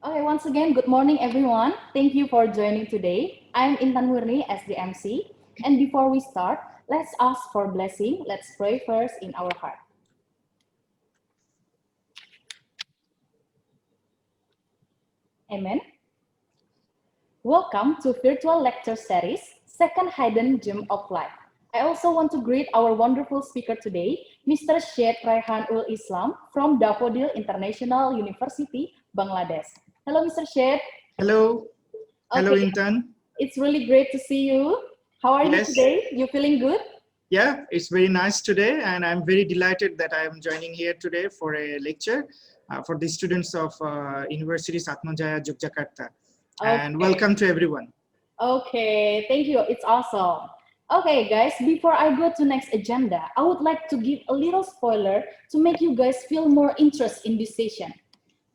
Okay, once again, good morning, everyone. Thank you for joining today. I'm Intan Murni as the MC. And before we start, let's ask for blessing. Let's pray first in our heart. Amen. Welcome to Virtual Lecture Series, Second Hidden Gem of Life. I also want to greet our wonderful speaker today, Mr. Syed Raihan Ul Islam from Daffodil International University, Bangladesh. Hello, Mr. Syed. Hello. Hello, Okay, intern. it's really great to see you. How are you Yes. today? You feeling good? Yeah, it's very nice today, and I'm very delighted that I am joining here today for a lecture for the students of Universitas Atma, Jaya, Yogyakarta. And Okay. welcome to everyone. Okay, thank you. It's awesome. Okay, guys, before I go to next agenda, I would like to give a little spoiler to make you guys feel more interest in this session.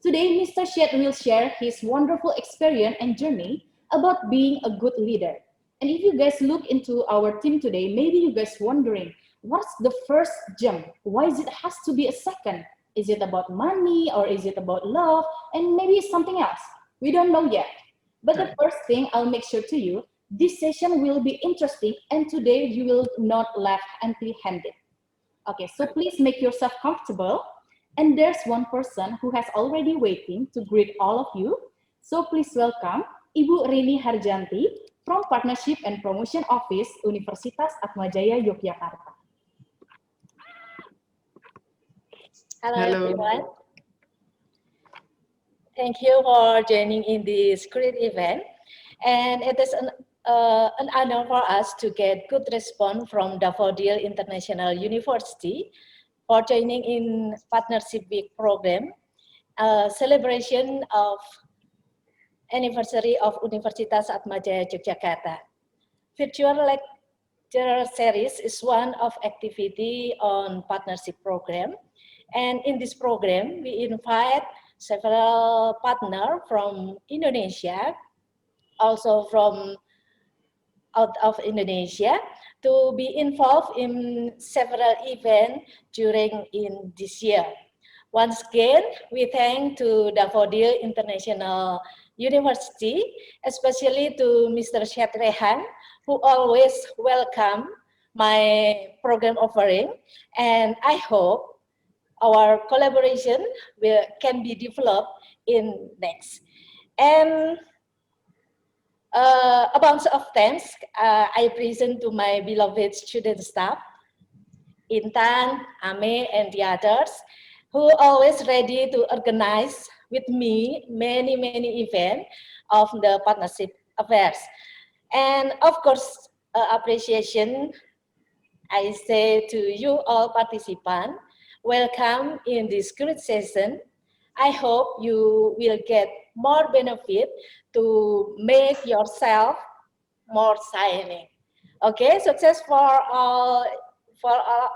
Today, Mr. Syed will share his wonderful experience and journey about being a good leader. And if you guys look into our team today, maybe you guys wondering, what's the first jump? Why is it has to be a second? Is it about money or is it about love? And maybe something else. We don't know yet. But the first thing I'll make sure to you, this session will be interesting and today you will not left empty-handed. Okay, so please make yourself comfortable. And there's one person who has already waiting to greet all of you. So please welcome Ibu Rini Harjanti from Partnership and Promotion Office, Universitas Atma Jaya, Yogyakarta. Hello, Hello. everyone. Thank you for joining in this great event. And it is an honor for us to get good response from Daffodil International University for joining in Partnership Week program, celebration of anniversary of Universitas Atma Jaya Yogyakarta. Virtual lecture series is one of activity on partnership program. And in this program, we invite several partners from Indonesia, also from out of Indonesia, to be involved in several events during in this year. Once again, we thank to Daffodil International University, especially to Mr. Syed Raihan, who always welcome my program offering, and I hope our collaboration can be developed in next. And a bunch of thanks I present to my beloved student staff, Intan, Ame, and the others, who always ready to organize with me many events of the partnership affairs. And of course, appreciation I say to you all participants. Welcome in this great session. I hope you will get more benefit to make yourself more shining. Okay, success for all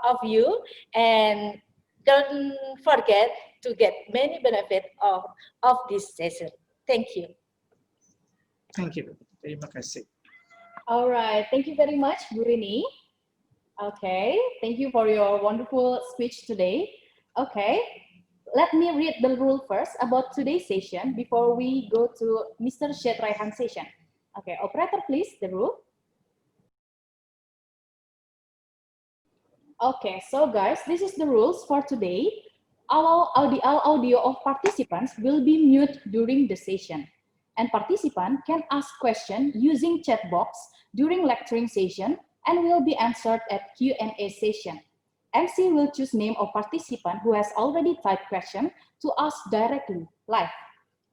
of you, and don't forget to get many benefit of this session. Thank you. Thank you. Terima kasih. All right, thank you very much, Bu Rini. Okay, thank you for your wonderful speech today. Okay, let me read the rule first about today's session before we go to Mr. Syed Raihan session. Okay, operator, please, the rule. Okay, so guys, this is the rules for today. All audio of participants will be mute during the session. And participant can ask questions using chat box during lecturing session and will be answered at Q&A session. MC will choose name of participant who has already typed question to ask directly, live.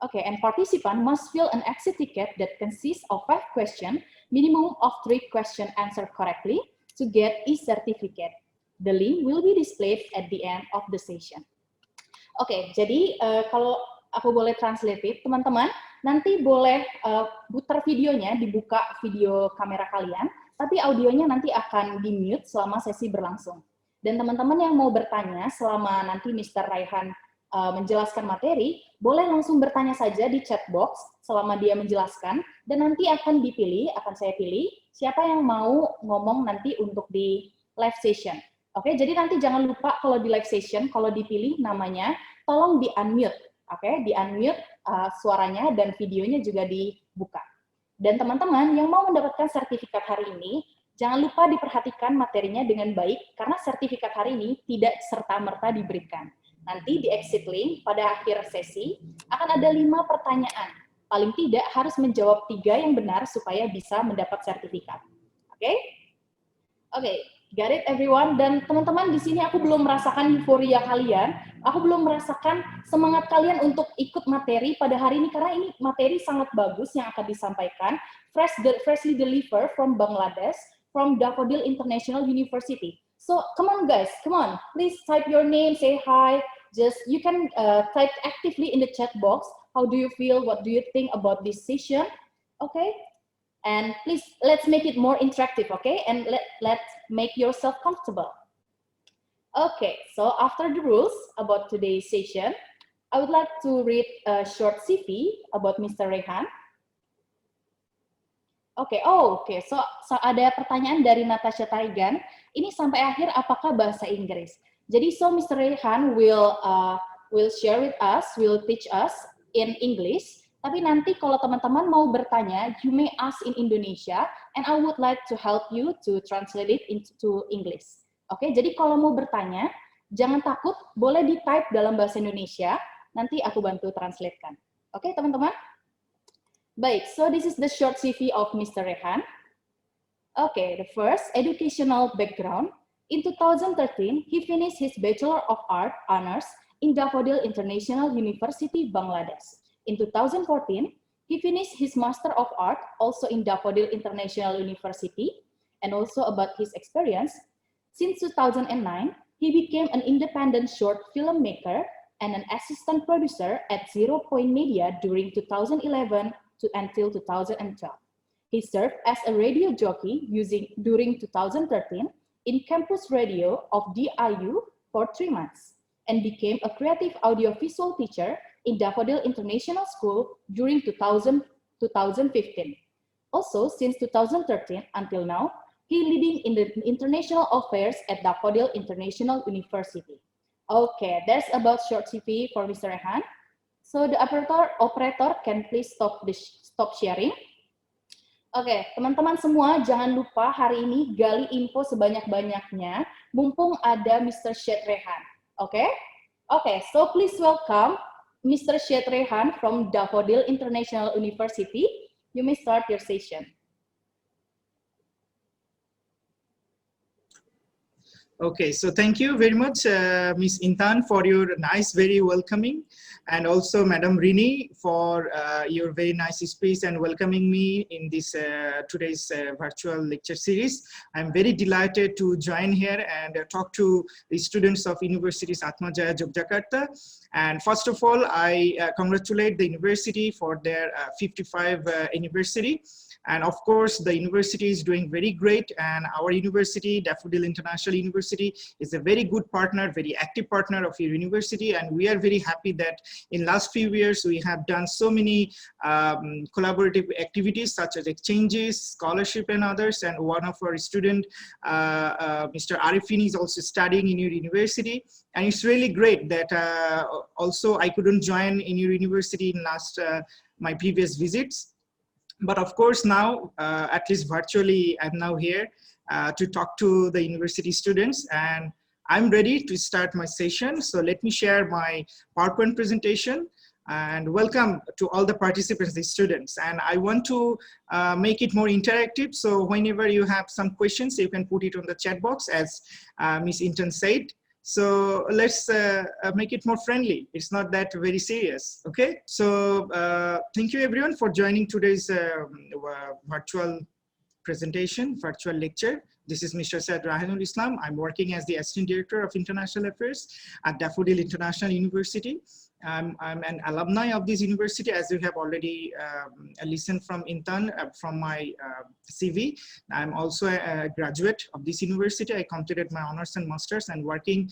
Okay, and participant must fill an exit ticket that consists of 5 questions, minimum of 3 questions answered correctly to get e-certificate. The link will be displayed at the end of the session. Oke, jadi kalau aku boleh translate, teman-teman, nanti boleh putar videonya, dibuka video kamera kalian, tapi audionya nanti akan di-mute selama sesi berlangsung. Dan teman-teman yang mau bertanya selama nanti Mr. Raihan menjelaskan materi, boleh langsung bertanya saja di chat box selama dia menjelaskan, dan nanti akan dipilih, akan saya pilih, siapa yang mau ngomong nanti untuk di live session. Oke, jadi nanti jangan lupa kalau di live session, kalau dipilih namanya, tolong di-unmute. Oke, di-unmute suaranya dan videonya juga dibuka. Dan teman-teman yang mau mendapatkan sertifikat hari ini, jangan lupa diperhatikan materinya dengan baik, karena sertifikat hari ini tidak serta-merta diberikan. Nanti di exit link pada akhir sesi akan ada 5 pertanyaan. Paling tidak harus menjawab 3 yang benar supaya bisa mendapat sertifikat. Oke? Oke, got it everyone? Dan teman-teman di sini aku belum merasakan euforia kalian, aku belum merasakan semangat kalian untuk ikut materi pada hari ini, karena ini materi sangat bagus yang akan disampaikan, freshly delivered from Bangladesh, from Daffodil International University. So come on guys, come on, please type your name, say hi, just you can type actively in the chat box, how do you feel, what do you think about this session, okay? And please, let's make it more interactive, okay? And let's make yourself comfortable. Okay, so after the rules about today's session, I would like to read a short CV about Mr. Raihan. Oke, oke. So ada pertanyaan dari Natasha Tarigan. Ini sampai akhir apakah bahasa Inggris? Jadi, so Mr. Raihan will share with us, will teach us in English. Tapi nanti kalau teman-teman mau bertanya, you may ask in Indonesia, and I would like to help you to translate it into English. Oke, jadi kalau mau bertanya, jangan takut, boleh di-type dalam bahasa Indonesia, nanti aku bantu translatekan. Oke, teman-teman? Baik, so this is the short CV of Mr. Raihan. Okay, the first, educational background. In 2013, he finished his Bachelor of Art honors in Daffodil International University, Bangladesh. In 2014, he finished his Master of Art also in Daffodil International University, and also about his experience. Since 2009, he became an independent short filmmaker and an assistant producer at 0 Point Media during 2011 until 2012. He served as a radio jockey during 2013 in campus radio of DIU for 3 months, and became a creative audiovisual teacher in Daffodil International School during 2015. Also, since 2013 until now, he leading in the international affairs at Daffodil International University. Okay, that's about short CV for Mr. Raihan. So the operator can please stop sharing. Oke, teman-teman semua jangan lupa hari ini gali info sebanyak-banyaknya, mumpung ada Mr. Syed Raihan. Oke? Oke, so please welcome Mr. Syed Raihan from Daffodil International University. You may start your session. Okay, so thank you very much, Ms. Intan, for your nice, very welcoming, and also Madam Rini for your very nice speech and welcoming me in this today's virtual lecture series. I'm very delighted to join here and talk to the students of Universitas Atma, Jaya, Yogyakarta. And first of all, I congratulate the university for their 55 anniversary. And of course, the university is doing very great, and our university, Daffodil International University, is a very good partner, very active partner of your university, and we are very happy that in last few years we have done so many collaborative activities such as exchanges, scholarship, and others. And one of our student, Mr. Arifin, is also studying in your university, and it's really great that also I couldn't join in your university in last my previous visits. But of course now, at least virtually, I'm now here to talk to the university students, and I'm ready to start my session. So let me share my PowerPoint presentation, and welcome to all the participants, the students. And I want to make it more interactive. So whenever you have some questions, you can put it on the chat box, as Ms. Intan said. So let's make it more friendly. It's not that very serious, okay? So thank you everyone for joining today's virtual presentation, virtual lecture. This is Mr. Syed Raihan Ul Islam. I'm working as the Assistant Director of International Affairs at Daffodil International University. I'm an alumni of this university, as you have already listened from Intan, from my CV. I'm also a graduate of this university. I completed my honors and masters and working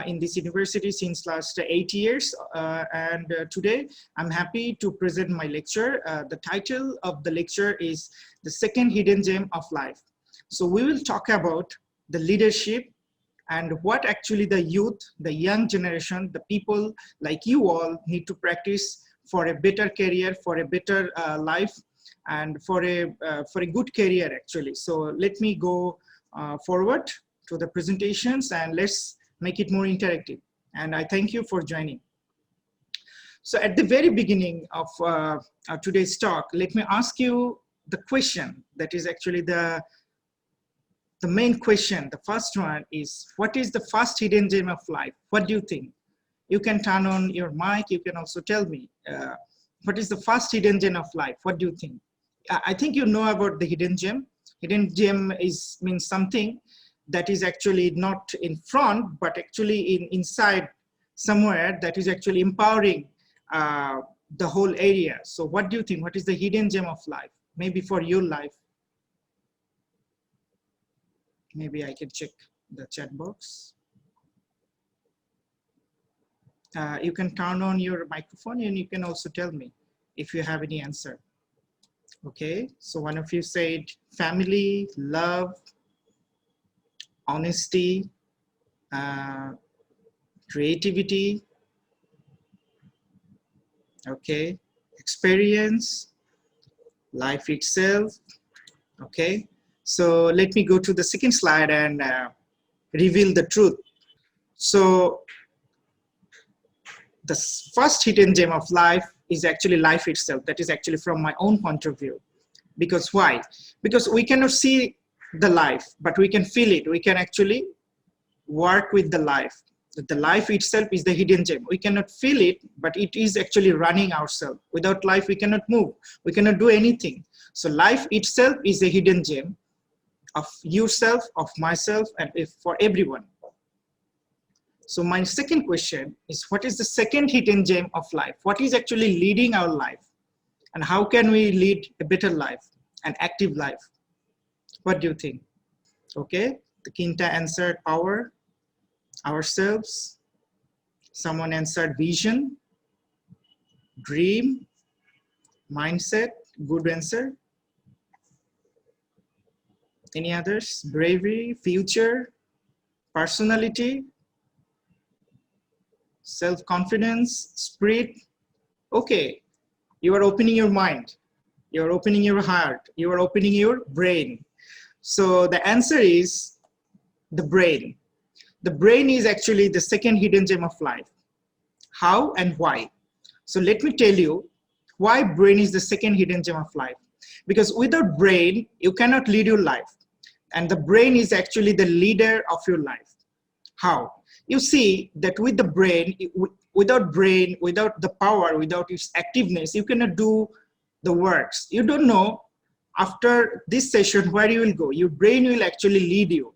in this university since last 8 years. And today I'm happy to present my lecture. The title of the lecture is The Second Hidden Gem of Life. So we will talk about the leadership and what actually the youth, the young generation, the people like you all need to practice for a better career, for a better life, and for a good career actually. So let me go forward to the presentations and let's make it more interactive. And I thank you for joining. So at the very beginning of today's talk, let me ask you the question that is actually the main question. The first one is, what is the first hidden gem of life? What do you think? You can turn on your mic. You can also tell me, what is the first hidden gem of life? What do you think? I think you know about the hidden gem. Hidden gem means something that is actually not in front, but actually inside somewhere that is actually empowering the whole area. So what do you think? What is the hidden gem of life? Maybe for your life. Maybe I can check the chat box. You can turn on your microphone and you can also tell me if you have any answer. Okay, so one of you said family, love, honesty, creativity, okay, experience, life itself, okay. So let me go to the second slide and reveal the truth. So the first hidden gem of life is actually life itself. That is actually from my own point of view. Because why? Because we cannot see the life, but we can feel it. We can actually work with the life. The life itself is the hidden gem. We cannot feel it, but it is actually running ourselves. Without life, we cannot move. We cannot do anything. So life itself is a hidden gem of yourself, of myself, and for everyone. So my second question is, what is the second hidden gem of life? What is actually leading our life? And how can we lead a better life, an active life? What do you think? Okay, the Quinta answered power, ourselves. Someone answered vision, dream, mindset. Good answer. Any others? Bravery, future, personality, self-confidence, spirit. Okay, you are opening your mind, you are opening your heart, you are opening your brain. So the answer is the brain. The brain is actually the second hidden gem of life. How and why? So let me tell you why brain is the second hidden gem of life. Because without brain, you cannot lead your life. And the brain is actually the leader of your life. How? You see that with the brain, without the power, without its activeness, you cannot do the works. You don't know after this session where you will go. Your brain will actually lead you.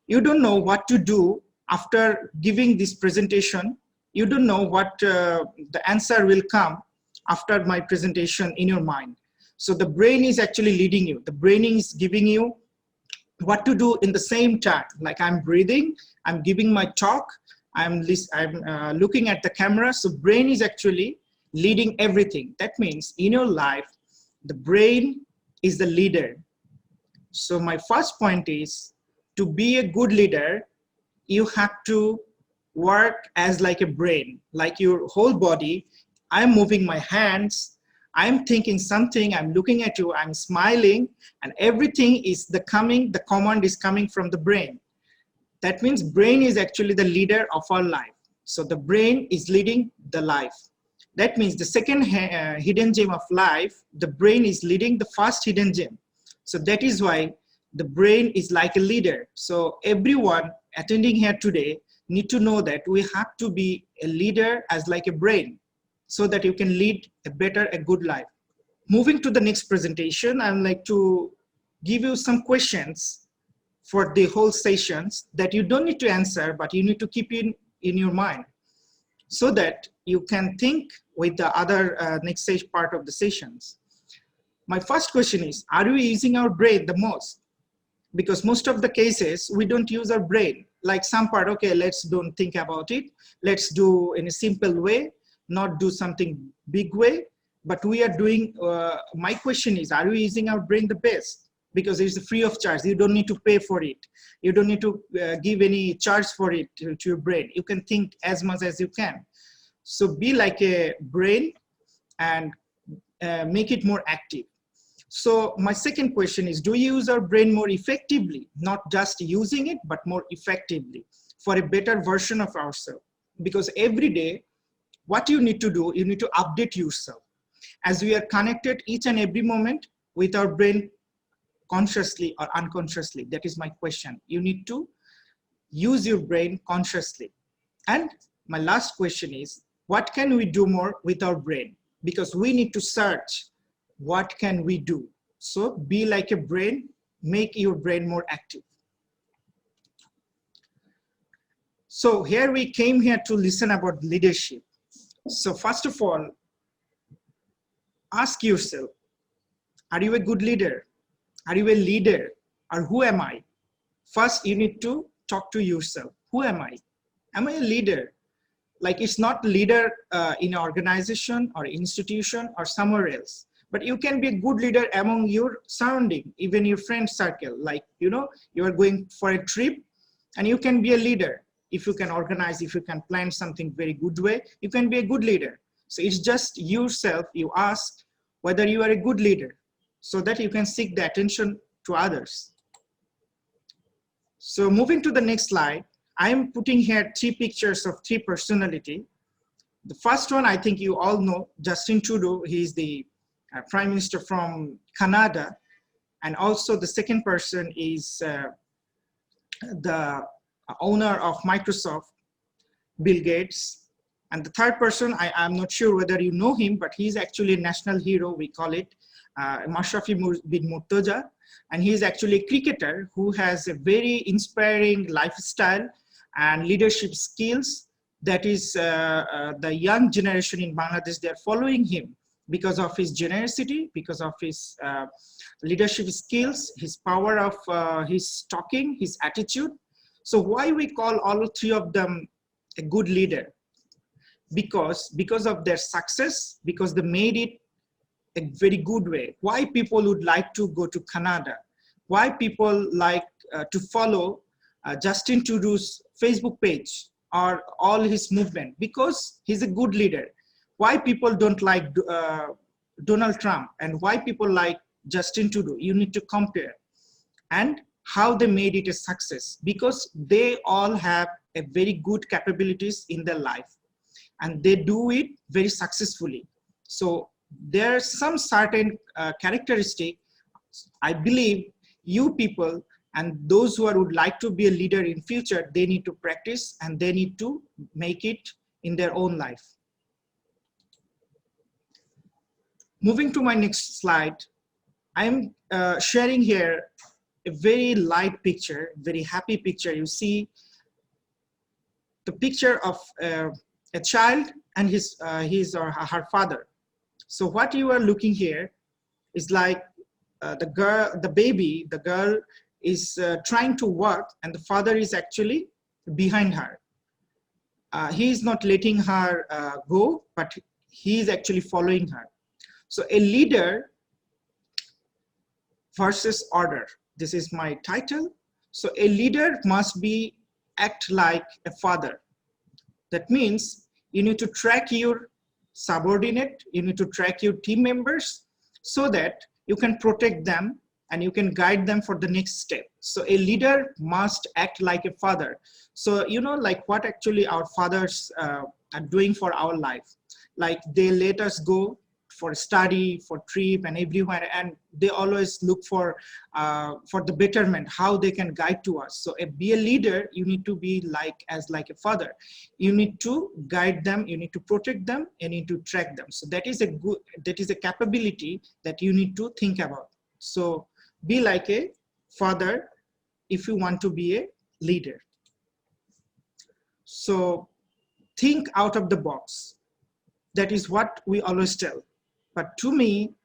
You don't know what to do after giving this presentation. You don't know what the answer will come after my presentation in your mind. So the brain is actually leading you. The brain is giving you what to do in the same time. Like I'm breathing, I'm giving my talk, I'm looking at the camera. So brain is actually leading everything. That means in your life, the brain is the leader. So my first point is, to be a good leader, you have to work as like a brain, like your whole body. I'm moving my hands, I'm thinking something, I'm looking at you, I'm smiling, and everything is the command is coming from the brain. That means brain is actually the leader of our life. So the brain is leading the life. That means the second hidden gem of life, the brain is leading the first hidden gem. So that is why the brain is like a leader. So everyone attending here today need to know that we have to be a leader as like a brain, so that you can lead a good life. Moving to the next presentation, I would like to give you some questions for the whole sessions that you don't need to answer, but you need to keep in your mind so that you can think with the other next stage part of the sessions. My first question is, are we using our brain the most? Because most of the cases, we don't use our brain. Like some part, okay, let's don't think about it. Let's do in a simple way, not do something big way, but we are doing, my question is, are we using our brain the best? because it's free of charge. You don't need to pay for it. You don't need to give any charge for it to your brain. You can think as much as you can. So be like a brain and make it more active. So my second question is, do you use our brain more effectively? Not just using it, but more effectively for a better version of ourselves. Because every day, what you need to do, you need to update yourself. As we are connected each and every moment with our brain, consciously or unconsciously. That is my question. You need to use your brain consciously. And my last question is, what can we do more with our brain? Because we need to search, what can we do? So be like a brain, make your brain more active. So here we came here to listen about leadership. So first of all, ask yourself, are you a good leader? Are you a leader? Or who am I? First, you need to talk to yourself. Who am I? Am I a leader? Like, it's not leader in an organization or institution or somewhere else, but you can be a good leader among your surrounding, even your friend circle. Like, you know, you are going for a trip and you can be a leader. If you can organize, if you can plan something very good way, you can be a good leader. So it's just yourself, you ask whether you are a good leader, so that you can seek the attention to others. So moving to the next slide, I am putting here 3 pictures of 3 personality. The first one, I think you all know, Justin Trudeau. He is the Prime Minister from Canada. And also the second person is the owner of Microsoft, Bill Gates. And the third person, I'm not sure whether you know him, but he's actually a national hero, we call it, Mashrafi bin Murtaza. And he's actually a cricketer who has a very inspiring lifestyle and leadership skills. That is the young generation in Bangladesh, they're following him because of his generosity, because of his leadership skills, his power of his talking, his attitude. So why we call all 3 of them a good leader? Because of their success, because they made it a very good way. Why people would like to go to Canada? Why people like to follow Justin Trudeau's Facebook page or all his movement? Because he's a good leader. Why people don't like Donald Trump, and why people like Justin Trudeau? You need to compare. And how they made it a success, because they all have a very good capabilities in their life and they do it very successfully. So there are some certain characteristic, I believe you people and those who would like to be a leader in future, they need to practice and they need to make it in their own life. Moving to my next slide, I'm sharing here a very light picture, very happy picture. You see the picture of a child and his or her father. So what you are looking here is like the girl is trying to work and the father is actually behind her. He is not letting her go, but he is actually following her. So a leader versus order. This is my title. So a leader must act like a father. That means you need to track your subordinate, you need to track your team members so that you can protect them and you can guide them for the next step. So a leader must act like a father. So, you know, like what actually our fathers are doing for our life. Like they let us go for study, for trip and everywhere, and they always look for the betterment, how they can guide to us. So be a leader, you need to be like a father. You need to guide them, you need to protect them, you need to track them. So that is a capability that you need to think about. So be like a father if you want to be a leader. So think out of the box. That is what we always tell. But to me,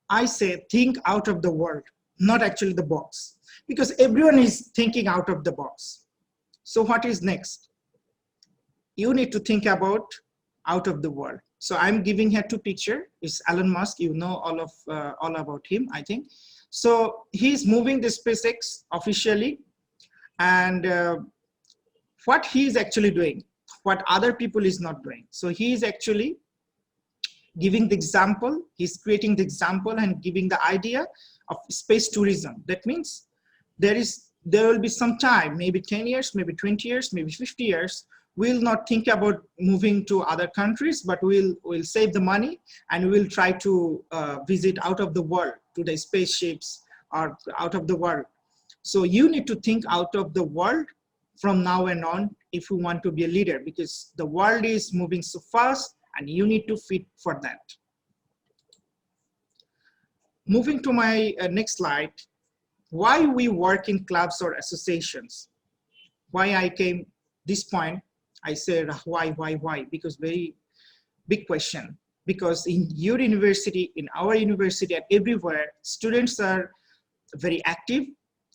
I say think out of the world, not actually the box, because everyone is thinking out of the box. So what is next? You need to think about out of the world. So I'm giving here 2 pictures. It's Elon Musk. You know all about him, I think. So he's moving the SpaceX officially, and what he's actually doing, what other people is not doing. So he's actually giving the example, he's creating the example and giving the idea of space tourism. That means there will be some time, maybe 10 years, maybe 20 years, maybe 50 years, we'll not think about moving to other countries, but we'll save the money and we'll try to visit out of the world to the spaceships or out of the world. So you need to think out of the world from now and on if you want to be a leader, because the world is moving so fast and you need to fit for that. Moving to my next slide, why we work in clubs or associations. Why I came this point, I said why, because very big question. Because in your university, in our university, and everywhere, students are very active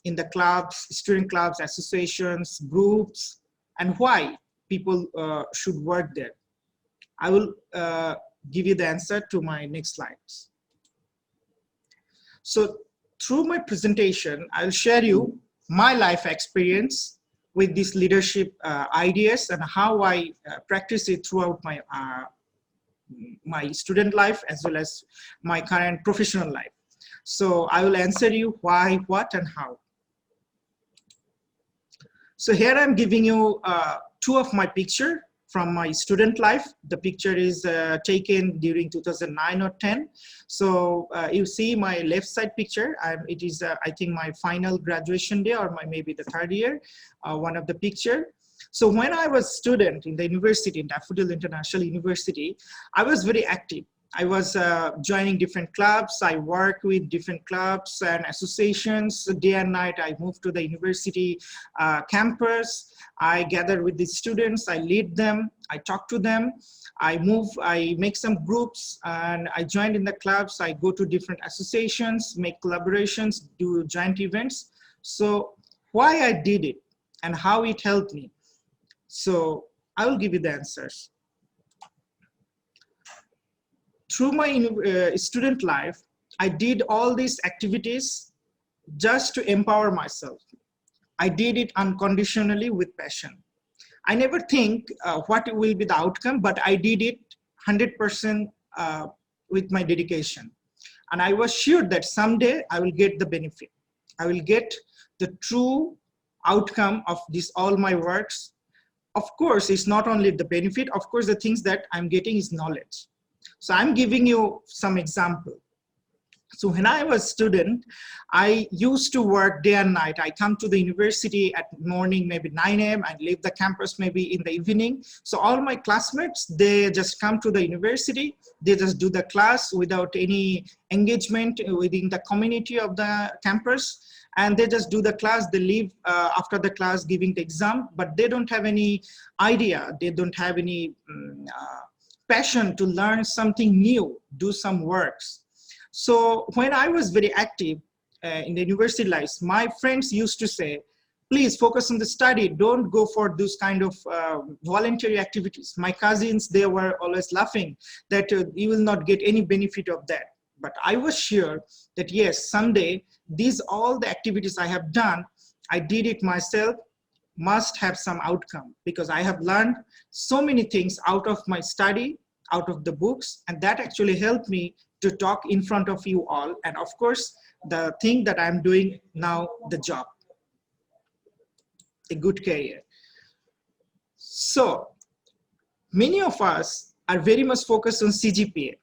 in the clubs, student clubs, associations, groups, and why people should work there. I will give you the answer to my next slides. So through my presentation, I'll share you my life experience with these leadership ideas and how I practice it throughout my my student life as well as my current professional life. So I will answer you why, what, and how. So here I'm giving you two of my picture from my student life. The picture is taken during 2009 or 10. So you see my left side picture. It is, I think, my final graduation day or maybe the third year, one of the picture. So when I was student in the university, in Daffodil International University, I was very active. I was joining different clubs. I worked with different clubs and associations. Day and night, I moved to the university campus. I gather with the students, I lead them, I talk to them, I make some groups, and I joined in the clubs. I go to different associations, make collaborations, do joint events. So why I did it and how it helped me. So I will give you the answers. Through my student life, I did all these activities just to empower myself. I did it unconditionally with passion. I never think what will be the outcome, but I did it 100% with my dedication. And I was sure that someday I will get the benefit. I will get the true outcome of this, all my works. Of course, it's not only the benefit, of course, the things that I'm getting is knowledge. So I'm giving you some example. So when I was a student, I used to work day and night. I come to the university at morning, maybe 9 a.m. and leave the campus maybe in the evening. So all my classmates, they just come to the university. They just do the class without any engagement within the community of the campus. And they just do the class, they leave after the class giving the exam, but they don't have any idea. They don't have any passion to learn something new, do some works. So when I was very active in the university life, my friends used to say, please focus on the study. Don't go for those kind of voluntary activities. My cousins, they were always laughing that you will not get any benefit of that. But I was sure that yes, someday all the activities I have done, I did it myself, must have some outcome, because I have learned so many things out of my study, out of the books, and that actually helped me to talk in front of you all. And of course, the thing that I'm doing now, the job, a good career. So many of us are very much focused on CGPA.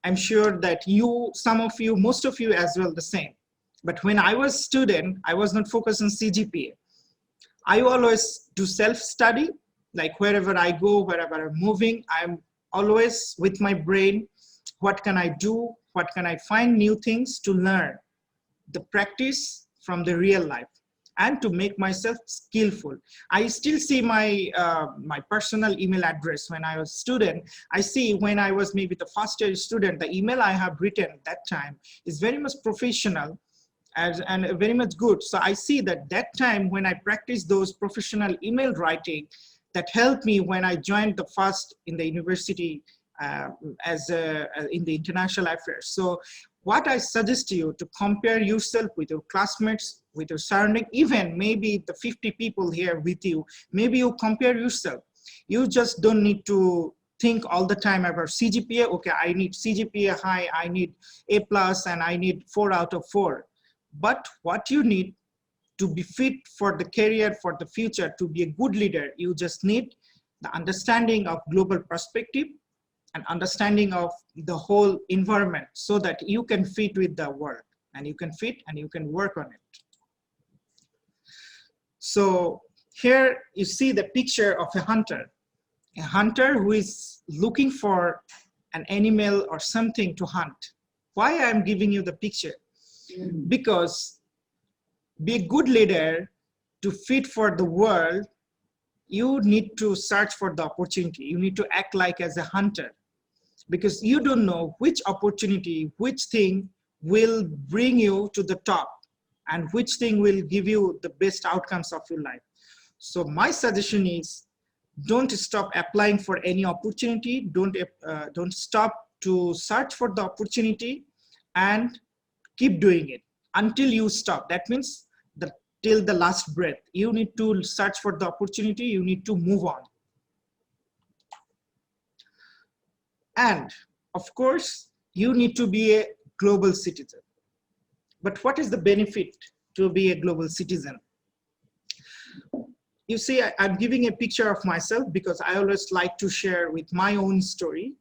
I'm sure that you, some of you, most of you as well, the same. But when I was a student, I was not focused on CGPA. I always do self-study, like wherever I go, wherever I'm moving, I'm always with my brain, what can I do? What can I find new things to learn? The practice from the real life and to make myself skillful. I still see my, my personal email address when I was a student. I see when I was maybe the first year student, the email I have written at that time is very much professional and very much good. So I see that that time when I practiced those professional email writing, that helped me when I joined the first in the university in the international affairs. So what I suggest to you to compare yourself with your classmates, with your surrounding, even maybe the 50 people here with you, maybe you compare yourself. You just don't need to think all the time about CGPA. Okay, I need CGPA high, I need A plus, and I need 4 out of 4. But what you need to be fit for the career, for the future, to be a good leader, you just need the understanding of global perspective and understanding of the whole environment so that you can fit with the world and you can fit and you can work on it. So here you see the picture of a hunter who is looking for an animal or something to hunt. Why I'm giving you the picture? Because be a good leader to fit for the world, you need to search for the opportunity. You need to act like as a hunter, because you don't know which opportunity, which thing will bring you to the top and which thing will give you the best outcomes of your life. So my suggestion is, don't stop applying for any opportunity. Don't stop to search for the opportunity, and keep doing it until you stop. That means till the last breath. You need to search for the opportunity. You need to move on. And of course, you need to be a global citizen. But what is the benefit to be a global citizen? You see, I'm giving a picture of myself because I always like to share with my own story,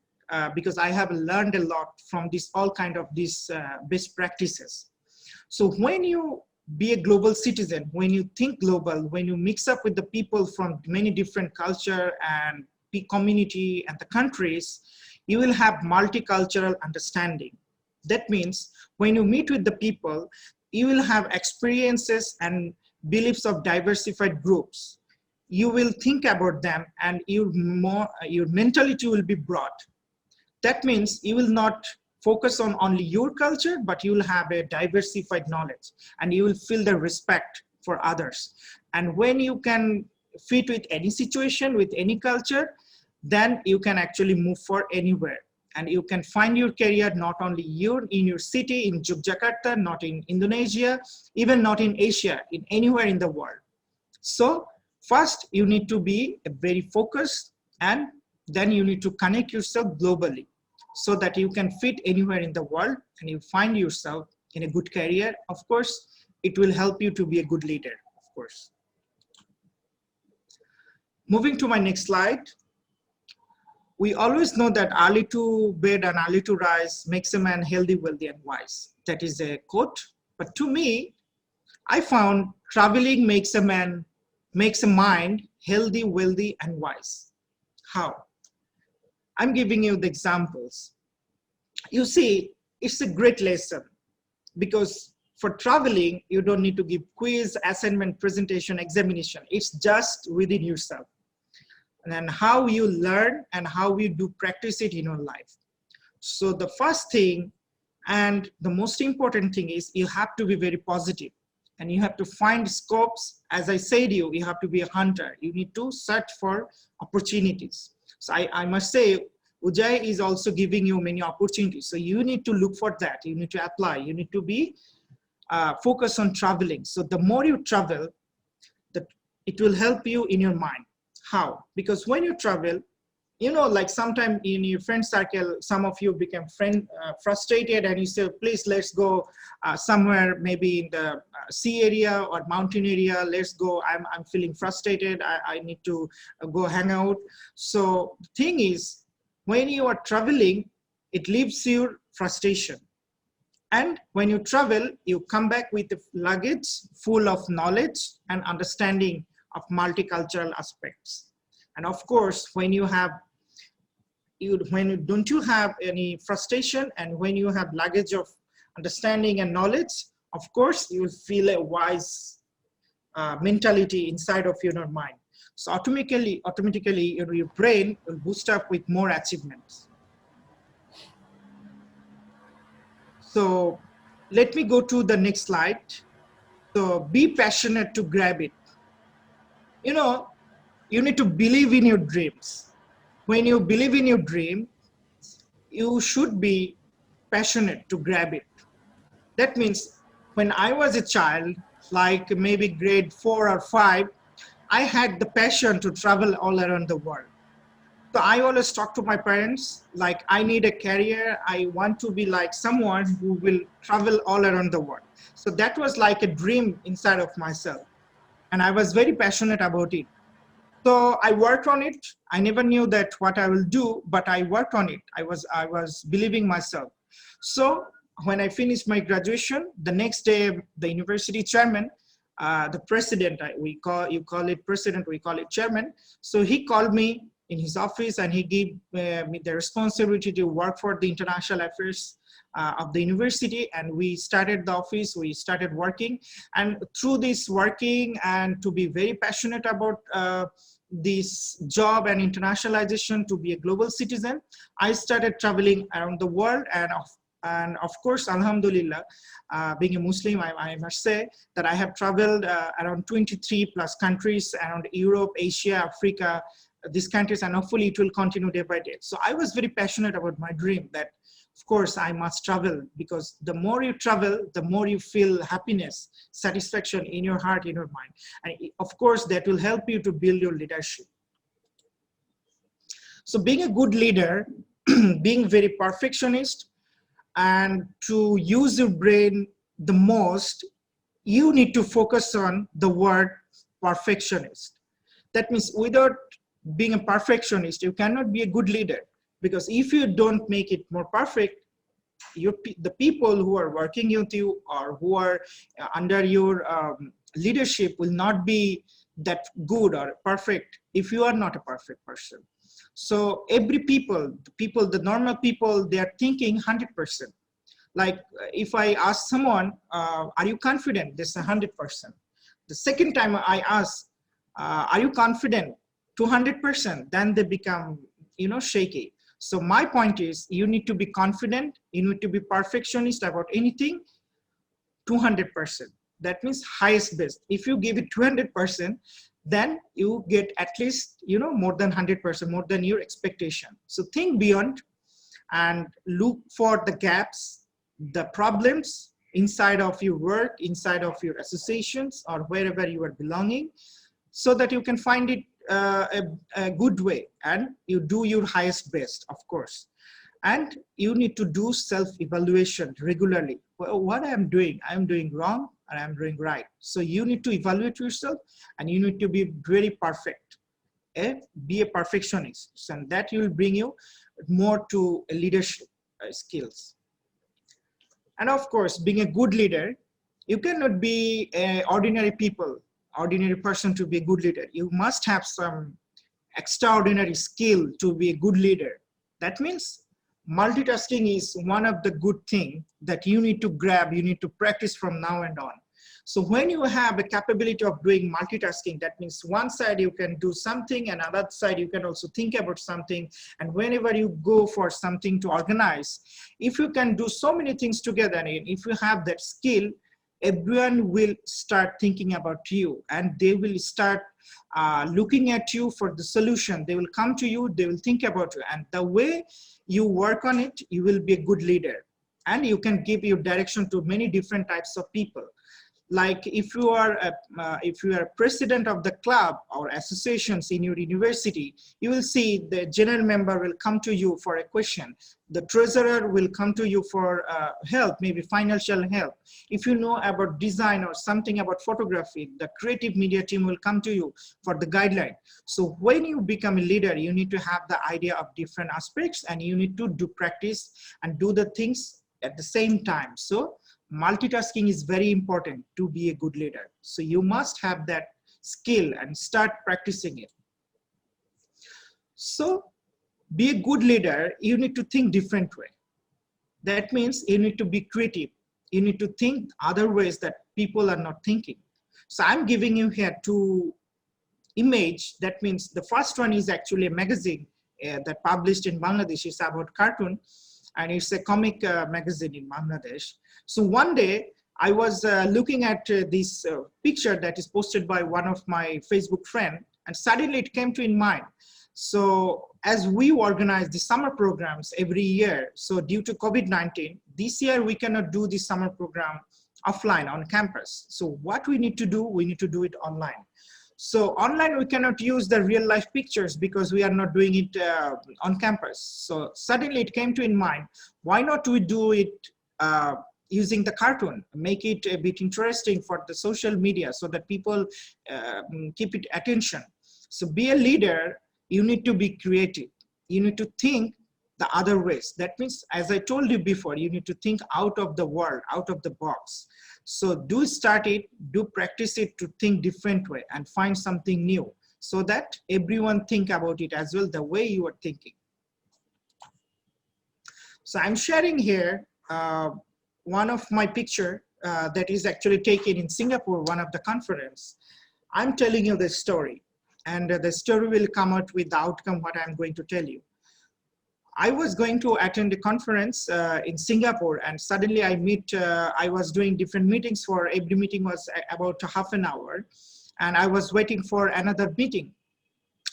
because I have learned a lot from all kind of these best practices. So when you be a global citizen, when you think global, when you mix up with the people from many different culture and community and the countries, you will have multicultural understanding. That means when you meet with the people, you will have experiences and beliefs of diversified groups. You will think about them, and your mentality will be broad. That means you will not focus on only your culture, but you will have a diversified knowledge, and you will feel the respect for others. And when you can fit with any situation, with any culture, then you can actually move for anywhere. And you can find your career not only in your city, in Yogyakarta, not in Indonesia, even not in Asia, in anywhere in the world. So first, you need to be very focused, and then you need to connect yourself globally so that you can fit anywhere in the world and you find yourself in a good career. Of course, it will help you to be a good leader, of course. Moving to my next slide. We always know that early to bed and early to rise makes a man healthy, wealthy, and wise. That is a quote. But to me, I found traveling makes a mind healthy, wealthy, and wise. How? I'm giving you the examples. You see, it's a great lesson, because for traveling, you don't need to give quiz, assignment, presentation, examination. It's just within yourself. And then how you learn and how you do practice it in your life. So the first thing and the most important thing is you have to be very positive, and you have to find scopes. As I said, you have to be a hunter. You need to search for opportunities. So I must say, Ujjayi is also giving you many opportunities. So you need to look for that. You need to apply. You need to be focused on traveling. So the more you travel, it will help you in your mind. How? Because when you travel, you know, like sometime in your friend circle, some of you become frustrated, and you say, please, let's go somewhere, maybe in the sea area or mountain area. Let's go. I'm feeling frustrated. I need to go hang out. So the thing is, when you are traveling, it leaves your frustration. And when you travel, you come back with a luggage full of knowledge and understanding of multicultural aspects. And of course, when you don't you have any frustration, and when you have luggage of understanding and knowledge, of course, you will feel a wise mentality inside of your mind. So automatically your brain will boost up with more achievements. So let me go to the next slide. So be passionate to grab it. You know, you need to believe in your dreams. When you believe in your dream, you should be passionate to grab it. That means when I was a child, like maybe grade 4 or 5, I had the passion to travel all around the world. So I always talk to my parents, like I need a career. I want to be like someone who will travel all around the world. So that was like a dream inside of myself. And I was very passionate about it. So I worked on it. I never knew that what I will do, but I worked on it. I was believing myself. So when I finished my graduation, the next day, the university chairman, the president, you call it president, we call it chairman. So he called me in his office and he gave me the responsibility to work for the international affairs of the university. And we started the office, we started working. And through this working and to be very passionate about this job and internationalization, to be a global citizen, I started traveling around the world. And of course, Alhamdulillah, being a Muslim, I must say that I have traveled around 23 plus countries around Europe, Asia, Africa, these countries, and hopefully it will continue day by day. So I was very passionate about my dream that, of course, I must travel, because the more you travel, the more you feel happiness, satisfaction in your heart, in your mind. And of course, that will help you to build your leadership. So being a good leader, being very perfectionist, and to use your brain the most, you need to focus on the word perfectionist. That means without being a perfectionist, you cannot be a good leader, because if you don't make it more perfect, the people who are working with you or who are under your leadership will not be that good or perfect if you are not a perfect person. So every the normal people, they are thinking 100%. Like if I ask someone, are you confident? This is 100%. The second time I ask, are you confident? 200%, then they become, shaky. So my point is, you need to be confident, you need to be perfectionist about anything, 200%. That means highest best. If you give it 200%, then you get at least, more than 100%, more than your expectation. So think beyond and look for the gaps, the problems inside of your work, inside of your associations, or wherever you are belonging, so that you can find it a good way, and you do your highest best, of course. And you need to do self-evaluation regularly. Well, what I'm doing wrong and I'm doing right. So you need to evaluate yourself, and you need to be very perfect. Be a perfectionist, and that will bring you more to leadership skills. And of course, being a good leader, you cannot be an ordinary person to be a good leader. You must have some extraordinary skill to be a good leader. That means multitasking is one of the good things that you need to grab, you need to practice from now and on. So when you have a capability of doing multitasking, that means one side you can do something, and another side you can also think about something. And whenever you go for something to organize, if you can do so many things together, and if you have that skill, everyone will start thinking about you, and they will start looking at you for the solution. They will come to you, they will think about you, and the way you work on it, you will be a good leader, and you can give your direction to many different types of people. Like if you are a president of the club or associations in your university, you will see the general member will come to you for a question. The treasurer will come to you for help, maybe financial help. If you know about design or something about photography, the creative media team will come to you for the guideline. So when you become a leader, you need to have the idea of different aspects, and you need to do practice and do the things at the same time. So multitasking is very important to be a good leader. So you must have that skill and start practicing it. So be a good leader, you need to think different way. That means you need to be creative. You need to think other ways that people are not thinking. So I'm giving you here two images. That means the first one is actually a magazine that published in Bangladesh. It's about cartoon, and it's a comic magazine in Bangladesh. So one day I was looking at this picture that is posted by one of my Facebook friend, and suddenly it came to in mind. So as we organize the summer programs every year, so due to COVID-19, this year we cannot do the summer program offline on campus. So what we need to do it online. So online we cannot use the real life pictures because we are not doing it on campus. So suddenly it came to in mind, why not we do it using the cartoon, make it a bit interesting for the social media so that people keep it attention. So be a leader, you need to be creative. You need to think the other ways. That means, as I told you before, you need to think out of the world, out of the box. So do start it, do practice it to think different way and find something new so that everyone think about it as well the way you are thinking. So I'm sharing here one of my picture that is actually taken in Singapore, one of the conference. I'm telling you the story, and the story will come out with the outcome what I'm going to tell you. I was going to attend a conference in Singapore, and suddenly I was doing different meetings. For every meeting was about half an hour, and I was waiting for another meeting.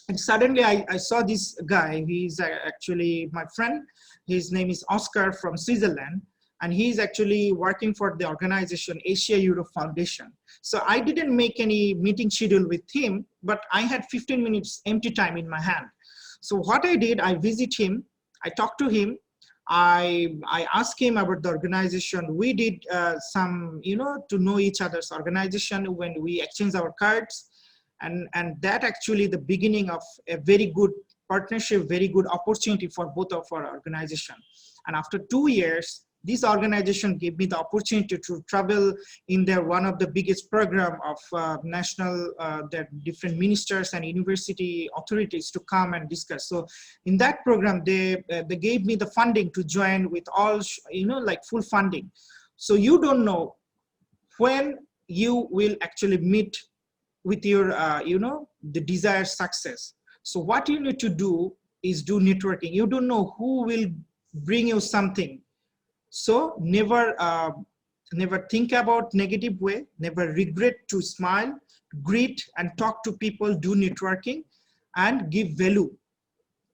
And suddenly I saw this guy. He's actually my friend. His name is Oscar from Switzerland, and he's actually working for the organization Asia Europe Foundation. So I didn't make any meeting schedule with him, but I had 15 minutes empty time in my hand. So what I did, I visit him. I talked to him. I asked him about the organization. We did some, to know each other's organization when we exchange our cards. And that actually the beginning of a very good partnership, very good opportunity for both of our organization. And after 2 years, this organization gave me the opportunity to travel in their one of the biggest program of national, their different ministers and university authorities to come and discuss. So in that program, they gave me the funding to join with all, like full funding. So you don't know when you will actually meet with your, the desired success. So what you need to do is do networking. You don't know who will bring you something. So never think about negative way, never regret to smile, greet and talk to people, do networking and give value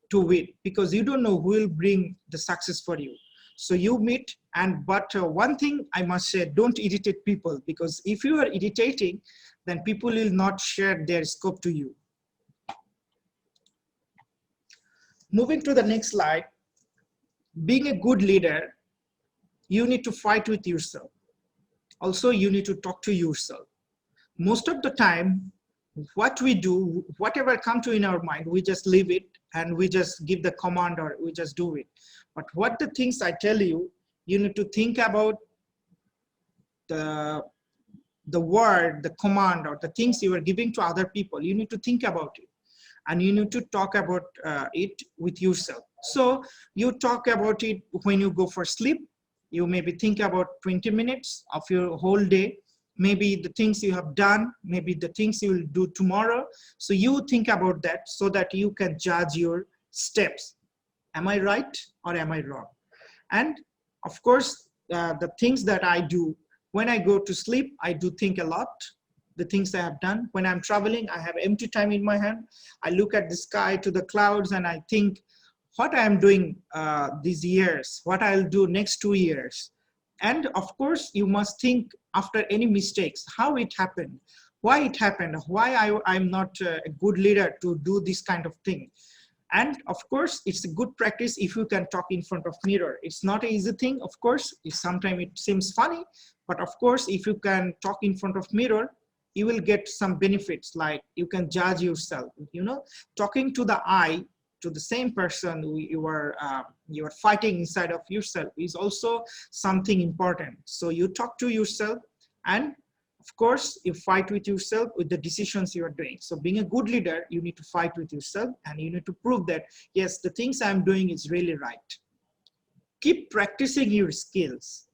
to it, because you don't know who will bring the success for you. So you meet, but one thing I must say, don't irritate people, because if you are irritating, then people will not share their scope to you. Moving to the next slide, being a good leader, you need to fight with yourself. Also, you need to talk to yourself. Most of the time, what we do, whatever comes to in our mind, we just leave it and we just give the command or we just do it. But what the things I tell you, you need to think about the word, the command or the things you are giving to other people. You need to think about it and you need to talk about it with yourself. So you talk about it when you go for sleep. You maybe think about 20 minutes of your whole day, maybe the things you have done, maybe the things you will do tomorrow. So you think about that so that you can judge your steps. Am I right or am I wrong? And of course, the things that I do when I go to sleep, I do think a lot. The things I have done. When I'm traveling, I have empty time in my hand. I look at the sky, to the clouds, and I think, what I am doing these years, what I'll do next 2 years. And of course, you must think after any mistakes, how it happened, why it happened, why I'm not a good leader to do this kind of thing. And of course, it's a good practice if you can talk in front of mirror. It's not an easy thing, of course. Sometimes it seems funny, but of course, if you can talk in front of mirror, you will get some benefits, like you can judge yourself. Talking to the eye, to the same person you are fighting inside of yourself is also something important. So you talk to yourself, and of course you fight with yourself with the decisions you are doing. So being a good leader, you need to fight with yourself and you need to prove that, yes, the things I'm doing is really right. Keep practicing your skills.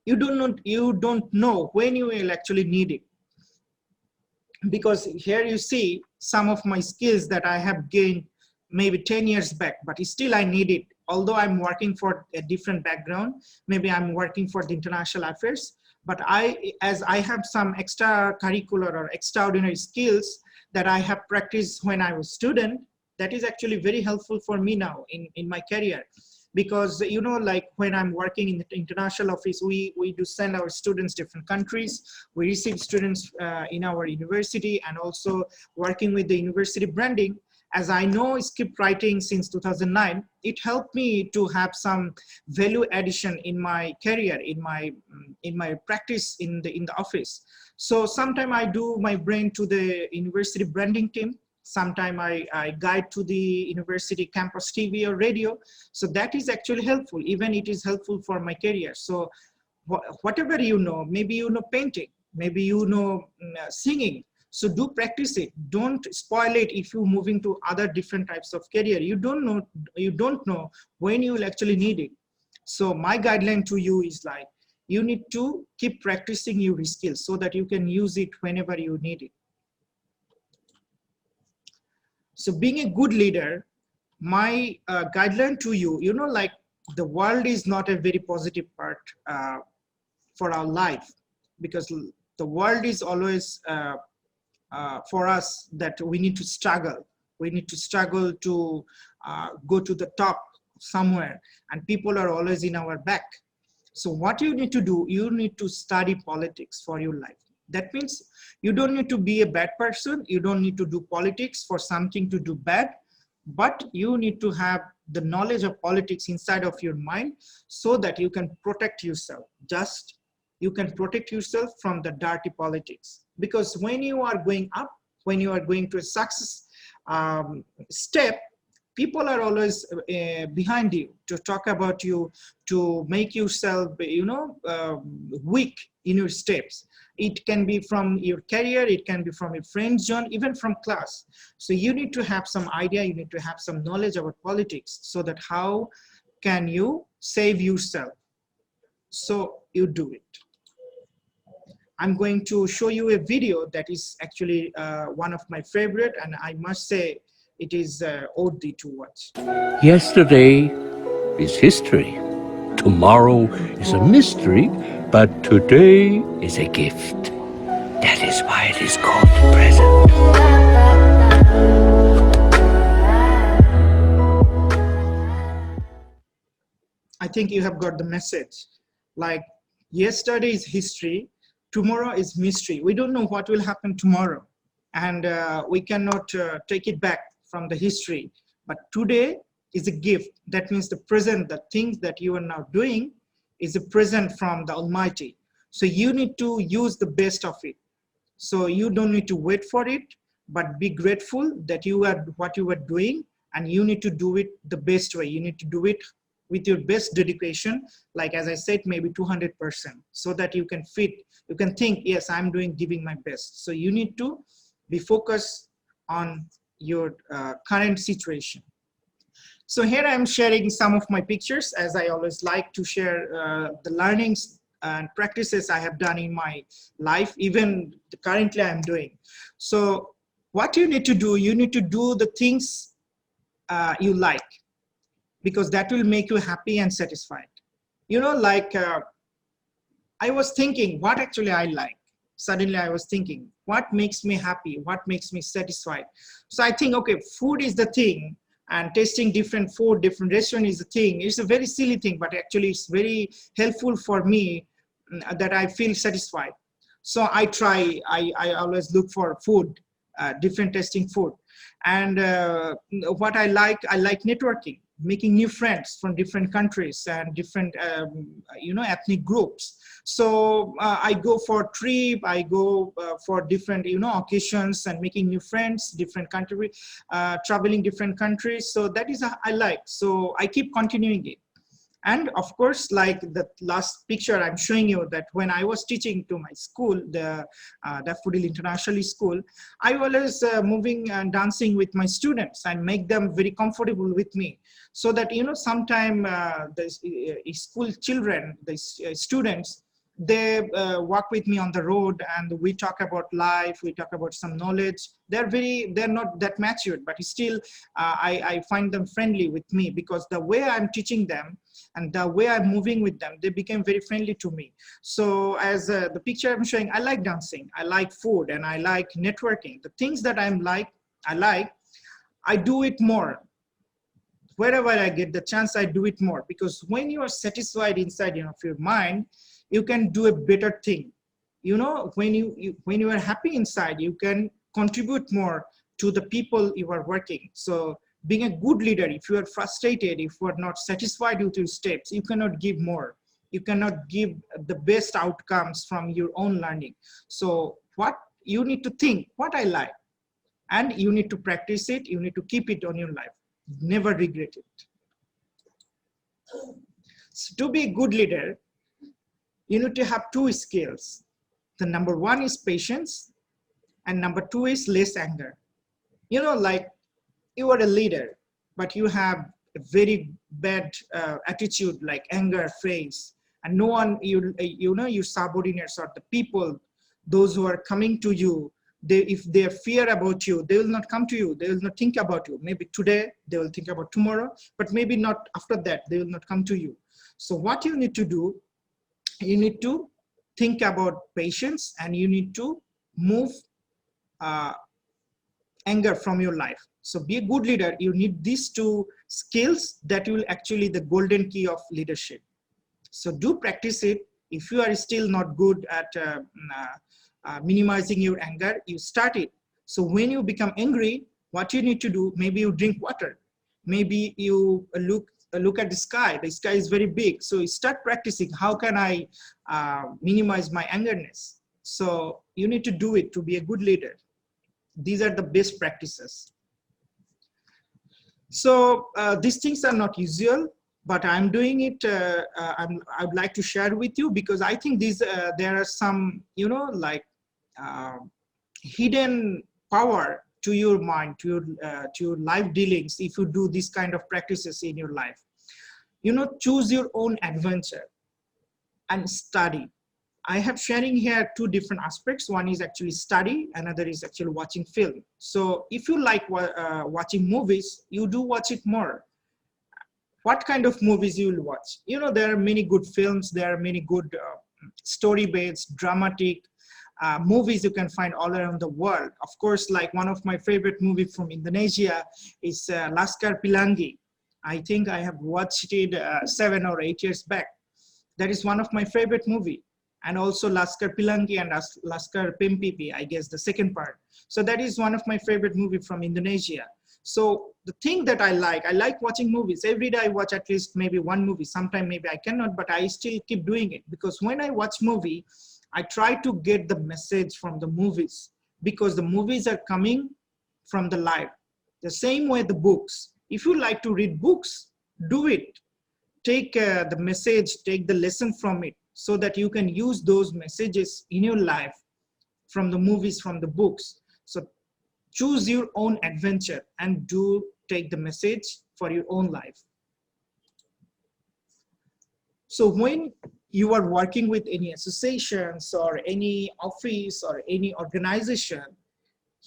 You don't know when you will actually need it. Because here you see some of my skills that I have gained maybe 10 years back, but still I need it. Although I'm working for a different background, maybe I'm working for the international affairs, but as I have some extracurricular or extraordinary skills that I have practiced when I was student, That is actually very helpful for me now in my career. Because, you know, like when I'm working in the international office, we do send our students different countries. We receive students in our university, and also working with the university branding. As I know script writing since 2009, it helped me to have some value addition in my career, in my practice in the office. So sometime I do my brain to the university branding team. Sometime I guide to the university campus TV or radio. So that is actually helpful. Even it is helpful for my career. So whatever you know, maybe you know painting, maybe you know singing. So do practice it. Don't spoil it if you're moving to other different types of career. You don't know when you will actually need it. So my guideline to you is like, you need to keep practicing your skills so that you can use it whenever you need it. So being a good leader, my guideline to you, you know, like the world is not a very positive part for our life, because the world is always for us that we need to struggle. We need to struggle to go to the top somewhere, and people are always in our back. So what you need to do, you need to study politics for your life. That means you don't need to be a bad person. You don't need to do politics for something to do bad, but you need to have the knowledge of politics inside of your mind so that you can protect yourself. Just you can protect yourself from the dirty politics. Because when you are going up, when you are going to a success step, people are always behind you to talk about you, to make yourself, you know, weak in your steps. It can be from your career, it can be from your friend zone, even from class. So you need to have some idea, you need to have some knowledge about politics, so that how can you save yourself. So you do it. I'm going to show you a video that is actually one of my favorite, and I must say it is worthy to watch. Yesterday is history. Tomorrow is a mystery, but today is a gift. That is why it is called the present. I think you have got the message. Like, yesterday is history, tomorrow is mystery. We don't know what will happen tomorrow, and we cannot take it back from the history. But today is a gift. That means the present, the things that you are now doing is a present from the Almighty. So you need to use the best of it. So you don't need to wait for it, but be grateful that you are what you are doing, and you need to do it the best way. You need to do it with your best dedication, like as I said, maybe 200%, so that you can think, yes, I'm giving my best. So you need to be focused on your current situation. So here I'm sharing some of my pictures, as I always like to share the learnings and practices I have done in my life, even currently I'm doing. So what you need to do, you need to do the things you like, because that will make you happy and satisfied. You know, like I was thinking what actually I like. Suddenly I was thinking, what makes me happy? What makes me satisfied? So I think, okay, food is the thing, and tasting different food, different restaurant is the thing. It's a very silly thing, but actually it's very helpful for me that I feel satisfied. So I always look for food, different tasting food. And what I like networking, making new friends from different countries and different, you know, ethnic groups. So I go for trip, I go for different, you know, occasions and making new friends, different country, traveling different countries. So that is I like. So I keep continuing it. And of course, like the last picture I'm showing you, that when I was teaching to my school, the Daffodil International School, I was moving and dancing with my students and make them very comfortable with me. So that, you know, sometime the school children, the students, they walk with me on the road and we talk about life, we talk about some knowledge. They're not that matured, but still I find them friendly with me, because the way I'm teaching them and the way I'm moving with them, they became very friendly to me. So as the picture I'm showing, I like dancing, I like food, and I like networking. The things that I I do it more. Wherever I get the chance, I do it more, because when you are satisfied inside of your mind, you can do a better thing. When you are happy inside, you can contribute more to the people you are working. So being a good leader, if you are frustrated, if you are not satisfied with your steps, you cannot give more. You cannot give the best outcomes from your own learning. So what you need to think, what I like, and you need to practice it. You need to keep it on your life. Never regret it. So to be a good leader, you need to have two skills. The number one is patience, and number two is less anger. Like you are a leader, but you have a very bad attitude, like anger phase, and no one, your subordinates or the people, those who are coming to you, if they fear about you, they will not come to you. They will not think about you. Maybe today, they will think about tomorrow, but maybe not after that, they will not come to you. So what you need to do, you need to think about patience, and you need to move anger from your life. So be a good leader. You need these two skills that will actually the golden key of leadership. So do practice it. If you are still not good at minimizing your anger, you start it. So when you become angry, what you need to do, maybe you drink water, maybe you look at the sky. The sky is very big, so you start practicing, how can I minimize my angerness? So you need to do it to be a good leader. These are the best practices. So these things are not usual, but I'm doing it. I would like to share with you, because I think there are some, hidden power to your mind, to your life dealings, if you do this kind of practices in your life. Choose your own adventure and study. I have sharing here two different aspects. One is actually study, another is actually watching film. So if you like watching movies, you do watch it more. What kind of movies you will watch? There are many good films, there are many good story-based, dramatic movies you can find all around the world. Of course, like one of my favorite movies from Indonesia is Laskar Pelangi. I think I have watched it 7 or 8 years back. That is one of my favorite movie. And also Laskar Pelangi and Laskar Pempipi, I guess the second part. So that is one of my favorite movie from Indonesia. So the thing that I like watching movies. Every day I watch at least maybe one movie. Sometimes maybe I cannot, but I still keep doing it, because when I watch movie, I try to get the message from the movies, because the movies are coming from the life. The same way the books. If you like to read books, do it. Take the message, take the lesson from it, so that you can use those messages in your life from the movies, from the books. So choose your own adventure and do take the message for your own life. So when you are working with any associations or any office or any organization,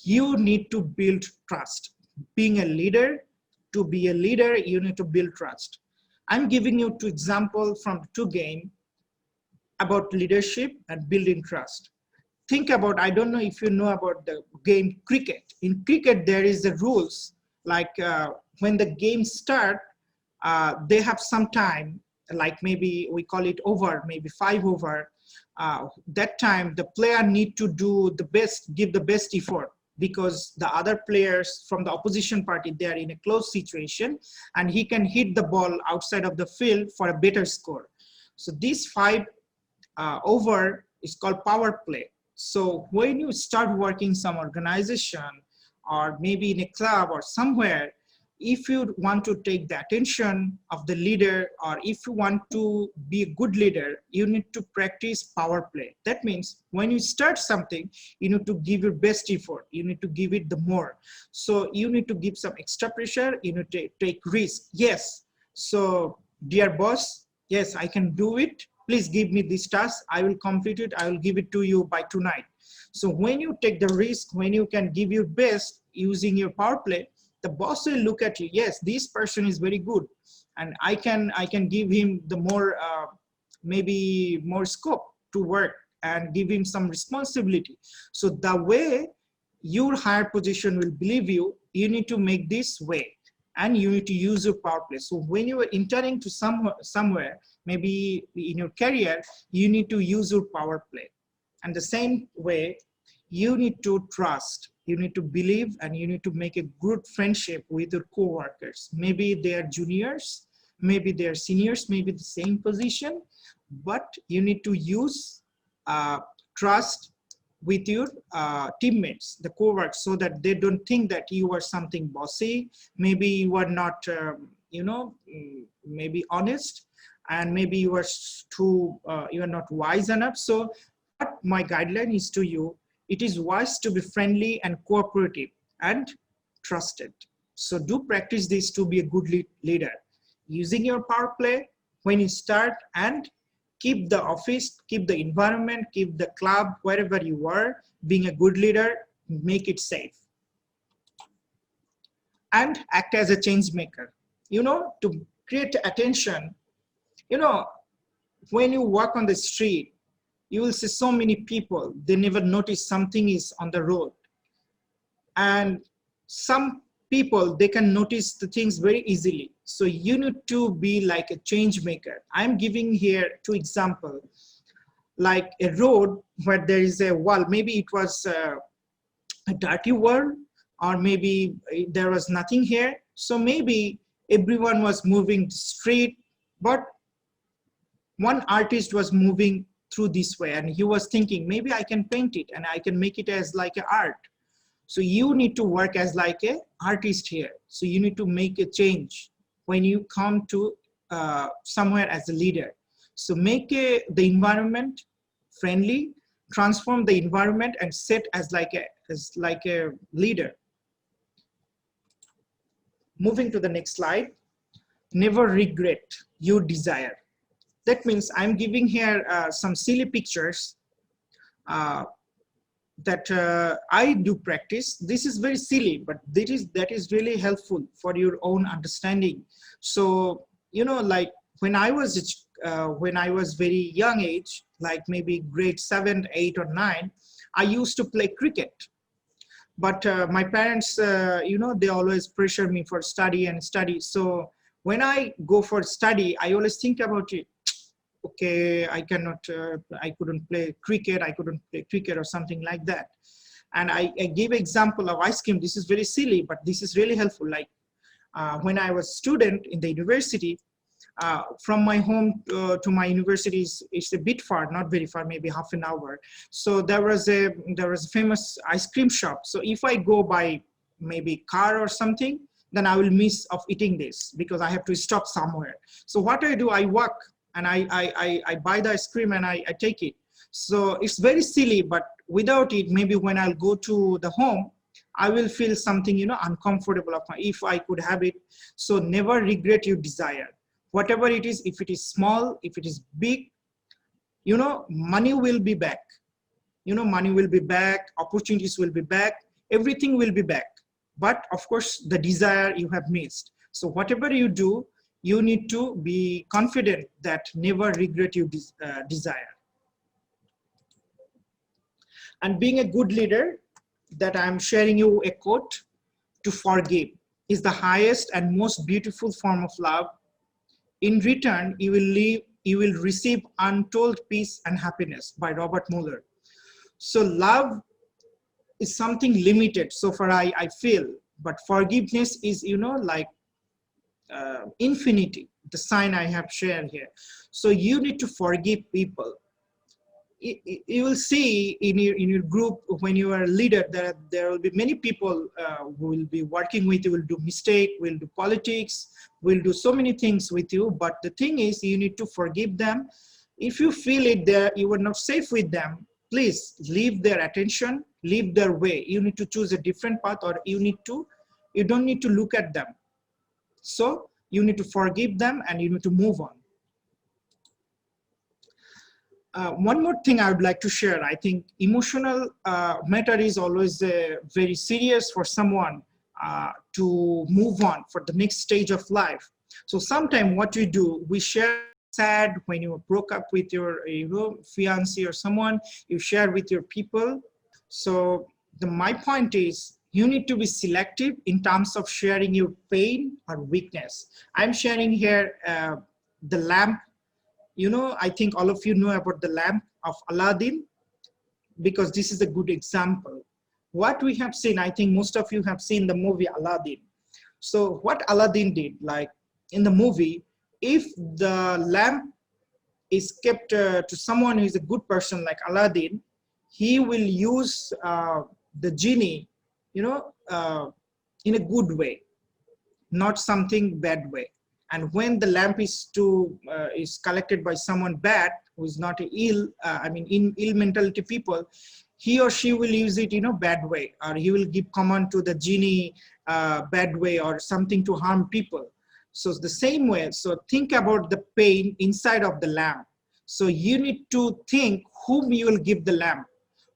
you need to build trust. Being a leader, to be a leader, you need to build trust. I'm giving you two examples from two games about leadership and building trust. Think about, I don't know if you know about the game cricket. In cricket, there is the rules, like when the game start, they have some time, like maybe we call it over, maybe 5 over. That time, the player need to do the best, give the best effort, because the other players from the opposition party, they are in a close situation, and he can hit the ball outside of the field for a better score. So this 5 over is called power play. So when you start working some organization, or maybe in a club or somewhere, if you want to take the attention of the leader, or if you want to be a good leader, you need to practice power play. That means when you start something, you need to give your best effort. You need to give it the more. So you need to give some extra pressure. You need to take risk. Yes. So dear boss, yes, I can do it. Please give me this task. I will complete it. I will give it to you by tonight. So when you take the risk, when you can give your best using your power play, the boss will look at you. Yes, this person is very good, and I can give him the more, maybe more scope to work and give him some responsibility. So the way your higher position will believe you, you need to make this way, and you need to use your power play. So when you are entering to somewhere, maybe in your career, you need to use your power play. And the same way, you need to trust, you need to believe, and you need to make a good friendship with your co-workers. Maybe they are juniors, maybe they are seniors, maybe the same position, but you need to use trust with your teammates, the co-workers, so that they don't think that you are something bossy. Maybe you are not, maybe honest, and maybe you are you are not wise enough. So what my guideline is to you, it is wise to be friendly and cooperative and trusted. So do practice this to be a good leader, using your power play when you start, and keep the office, keep the environment, keep the club, wherever you are, being a good leader, make it safe. And act as a change maker, to create attention. When you walk on the street, you will see so many people, they never notice something is on the road. And some people, they can notice the things very easily. So you need to be like a change maker. I'm giving here 2 examples, like a road where there is a wall. Maybe it was a dirty wall, or maybe there was nothing here. So maybe everyone was moving the street, but one artist was moving through this way, and he was thinking, maybe I can paint it and I can make it as like an art. So you need to work as like an artist here. So you need to make a change when you come to somewhere as a leader. So make the environment friendly, transform the environment, and set as like a leader. Moving to the next slide. Never regret your desire. That means I'm giving here some silly pictures that I do practice. This is very silly, but that is really helpful for your own understanding. So, like when I was very young age, like maybe grade 7, 8, or 9, I used to play cricket. But my parents, they always pressure me for study. So when I go for study, I always think about it. Okay, I couldn't play cricket, or something like that. And I give example of ice cream. This is very silly, but this is really helpful. Like when I was student in the university, from my home to my university is a bit far, not very far, maybe half an hour. So there was a famous ice cream shop. So if I go by maybe car or something, then I will miss of eating this because I have to stop somewhere. So what I do, I walk and I buy the ice cream and I take it. So it's very silly, but without it, maybe when I'll go to the home, I will feel something, uncomfortable if I could have it. So never regret your desire. Whatever it is, if it is small, if it is big, money will be back. Money will be back, opportunities will be back, everything will be back. But of course, the desire you have missed. So whatever you do, you need to be confident that never regret your desire. And being a good leader, that I'm sharing you a quote: to forgive is the highest and most beautiful form of love. In return, you will receive untold peace and happiness, by Robert Mueller. So love is something limited, so far I feel, but forgiveness is, like infinity, the sign I have shared here. So you need to forgive people. You will see in your group, when you are a leader, that there will be many people who will be working with you, will do mistake, will do politics, will do so many things with you. But the thing is, you need to forgive them. If you feel it there, you are not safe with them, please leave their attention, leave their way. You need to choose a different path, or you don't need to look at them. So you need to forgive them and you need to move on. One more thing I would like to share. I think emotional matter is always very serious for someone to move on for the next stage of life. So sometimes what we do, we share sad when you broke up with your fiancé or someone, you share with your people. So my point is, you need to be selective in terms of sharing your pain or weakness. I'm sharing here the lamp. You know, I think all of you know about the lamp of Aladdin, because this is a good example. What we have seen, I think most of you have seen the movie Aladdin. So what Aladdin did, like in the movie, if the lamp is kept to someone who is a good person like Aladdin, he will use the genie, you know, in a good way, not something bad way. And when the lamp is collected by someone bad, who is not ill, in ill mentality people, he or she will use it in a bad way, or he will give command to the genie bad way or something to harm people. So it's the same way. So think about the pain inside of the lamp. So you need to think whom you will give the lamp,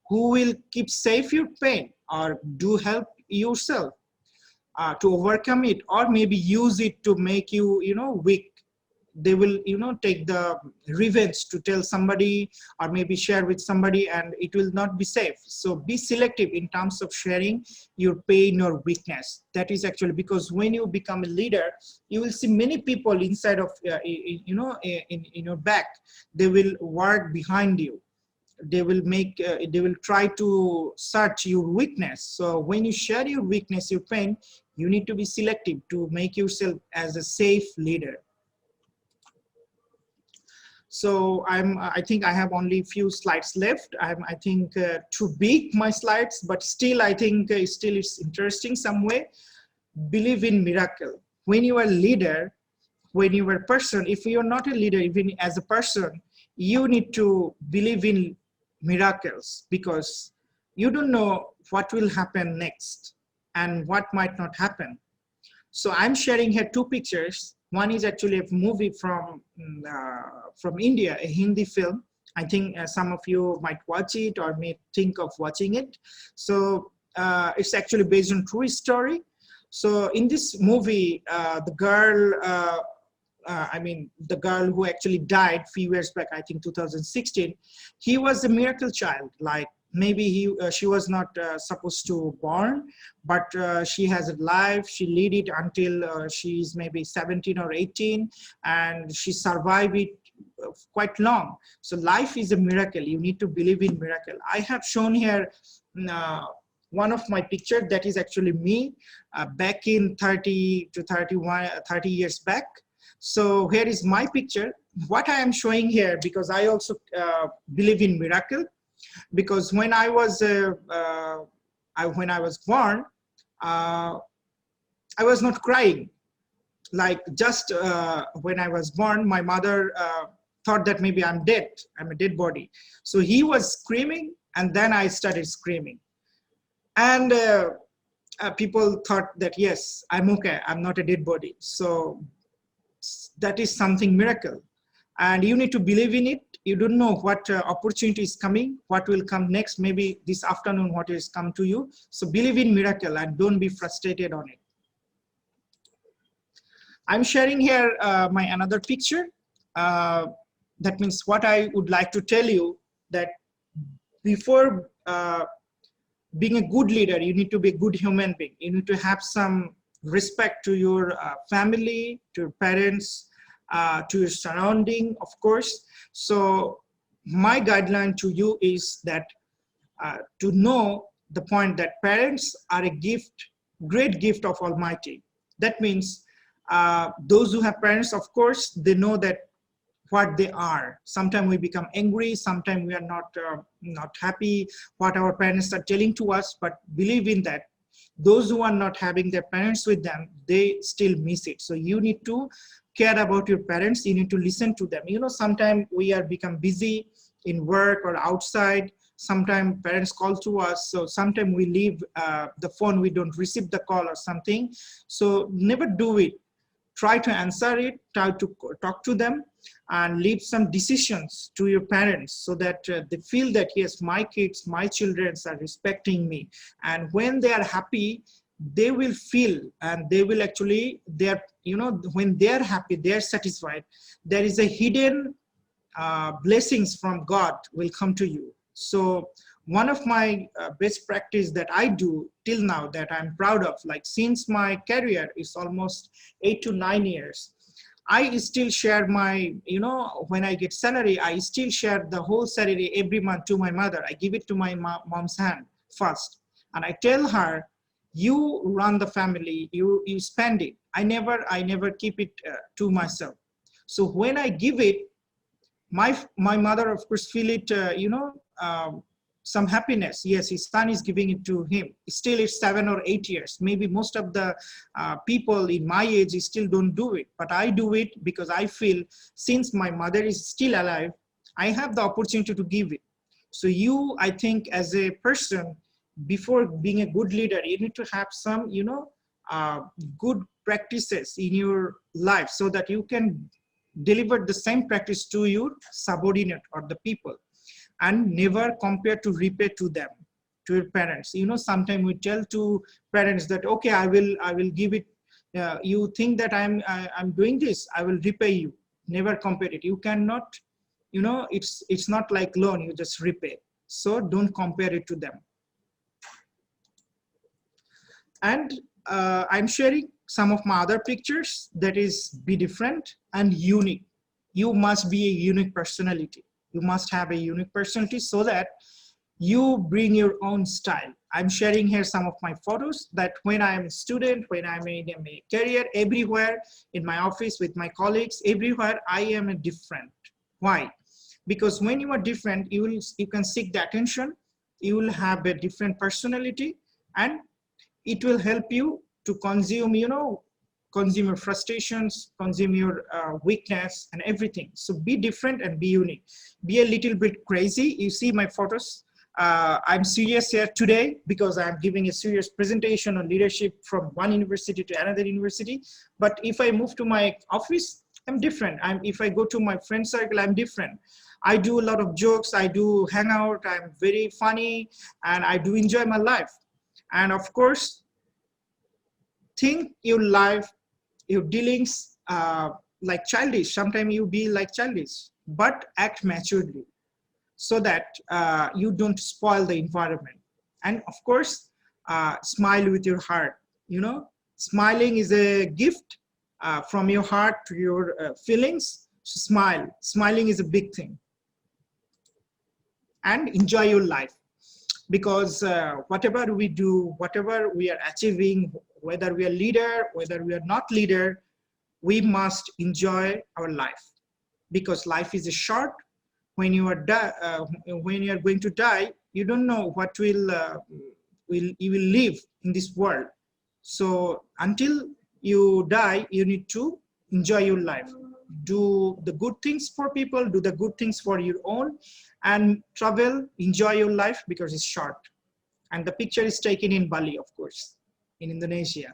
who will keep safe your pain or do help yourself to overcome it, or maybe use it to make you, weak. They will, take the revenge to tell somebody or maybe share with somebody, and it will not be safe. So be selective in terms of sharing your pain or weakness. That is actually, because when you become a leader, you will see many people inside of, in your back. They will work behind you. They will try to search your weakness. So when you share your weakness, your pain, you need to be selective to make yourself as a safe leader. So I think I have only a few slides left. I think too big my slides, but still I think still it's interesting some way. Believe in miracle. When you are a leader, when you are a person, if you are not a leader, even as a person, you need to believe in miracles, because you don't know what will happen next and what might not happen. So I'm sharing here two pictures. One is actually a movie from India, a Hindi film. I think some of you might watch it or may think of watching it. So it's actually based on true story. So in this movie, the girl who actually died a few years back, I think 2016, he was a miracle child. Like maybe she was not supposed to born, but she has a life. She lead it until she's maybe 17 or 18, and she survived it quite long. So life is a miracle. You need to believe in miracle. I have shown here one of my pictures that is actually me back in 30 years back. So here is my picture. What I am showing here, because I also believe in miracle, because when I was born, I was not crying. Like just when I was born, my mother thought that maybe I'm dead. I'm a dead body. So he was screaming, and then I started screaming. And people thought that, yes, I'm okay. I'm not a dead body. So that is something miracle. And you need to believe in it. You don't know what opportunity is coming, what will come next, maybe this afternoon, what is come to you. So believe in miracle and don't be frustrated on it. I'm sharing here my another picture. That means what I would like to tell you, that before being a good leader, you need to be a good human being. You need to have some respect to your family, to your parents, to your surrounding, of course. So my guideline to you is that to know the point that parents are a gift, great gift of Almighty. That means those who have parents, of course, they know that what they are. Sometimes we become angry, sometimes we are not happy what our parents are telling to us, but believe in that. Those who are not having their parents with them, they still miss it. So you need to care about your parents. You need to listen to them. You know, sometimes we are become busy in work or outside. Sometimes parents call to us. So sometimes we leave the phone, we don't receive the call or something. So never do it. Try to answer it, try to talk to them, and leave some decisions to your parents so that they feel that, yes, my kids, my children are respecting me. And when they are happy, they will feel, and they will actually, when they're happy, they're satisfied, there is a hidden blessings from God will come to you. So one of my best practice that I do till now that I'm proud of, like since my career is almost 8 to 9 years, I still share my, when I get salary, I still share the whole salary every month to my mother. I give it to my mom's hand first. And I tell her, you run the family, you spend it. I never keep it to myself. So when I give it, my mother, of course, feel it, some happiness. Yes, his son is giving it to him. Still, it's 7 or 8 years. Maybe most of the people in my age still don't do it, but I do it because I feel since my mother is still alive, I have the opportunity to give it. So you, I think, as a person, before being a good leader, you need to have some, good practices in your life so that you can deliver the same practice to your subordinate or the people, and never compare to repay to them, to your parents. Sometimes we tell to parents that, okay, I will give it. You think that I'm doing this, I will repay you. Never compare it. You cannot, it's not like loan, you just repay. So don't compare it to them. And I'm sharing some of my other pictures that is be different and unique. You must be a unique personality. You must have a unique personality so that you bring your own style. I'm sharing here some of my photos that when I'm a student, when I'm in a career, everywhere, in my office, with my colleagues, everywhere, I am a different. Why? Because when you are different, you can seek the attention, you will have a different personality, and it will help you to consume, consume your frustrations, consume your weakness and everything. So be different and be unique. Be a little bit crazy. You see my photos. I'm serious here today because I'm giving a serious presentation on leadership from one university to another university. But if I move to my office, I'm different. If I go to my friend circle, I'm different. I do a lot of jokes. I do hang out. I'm very funny and I do enjoy my life. And of course, think your life, your dealings like childish. Sometimes you be like childish, but act maturely so that you don't spoil the environment. And of course, smile with your heart. Smiling is a gift from your heart to your feelings. So smile. Smiling is a big thing. And enjoy your life. Because whatever we do, whatever we are achieving, whether we are leader, whether we are not leader, we must enjoy our life. Because life is short. When you are going to die, you don't know what you will live in this world. So until you die, you need to enjoy your life. Do the good things for people, do the good things for your own, and travel, enjoy your life because it's short. And the picture is taken in Bali, of course, in Indonesia.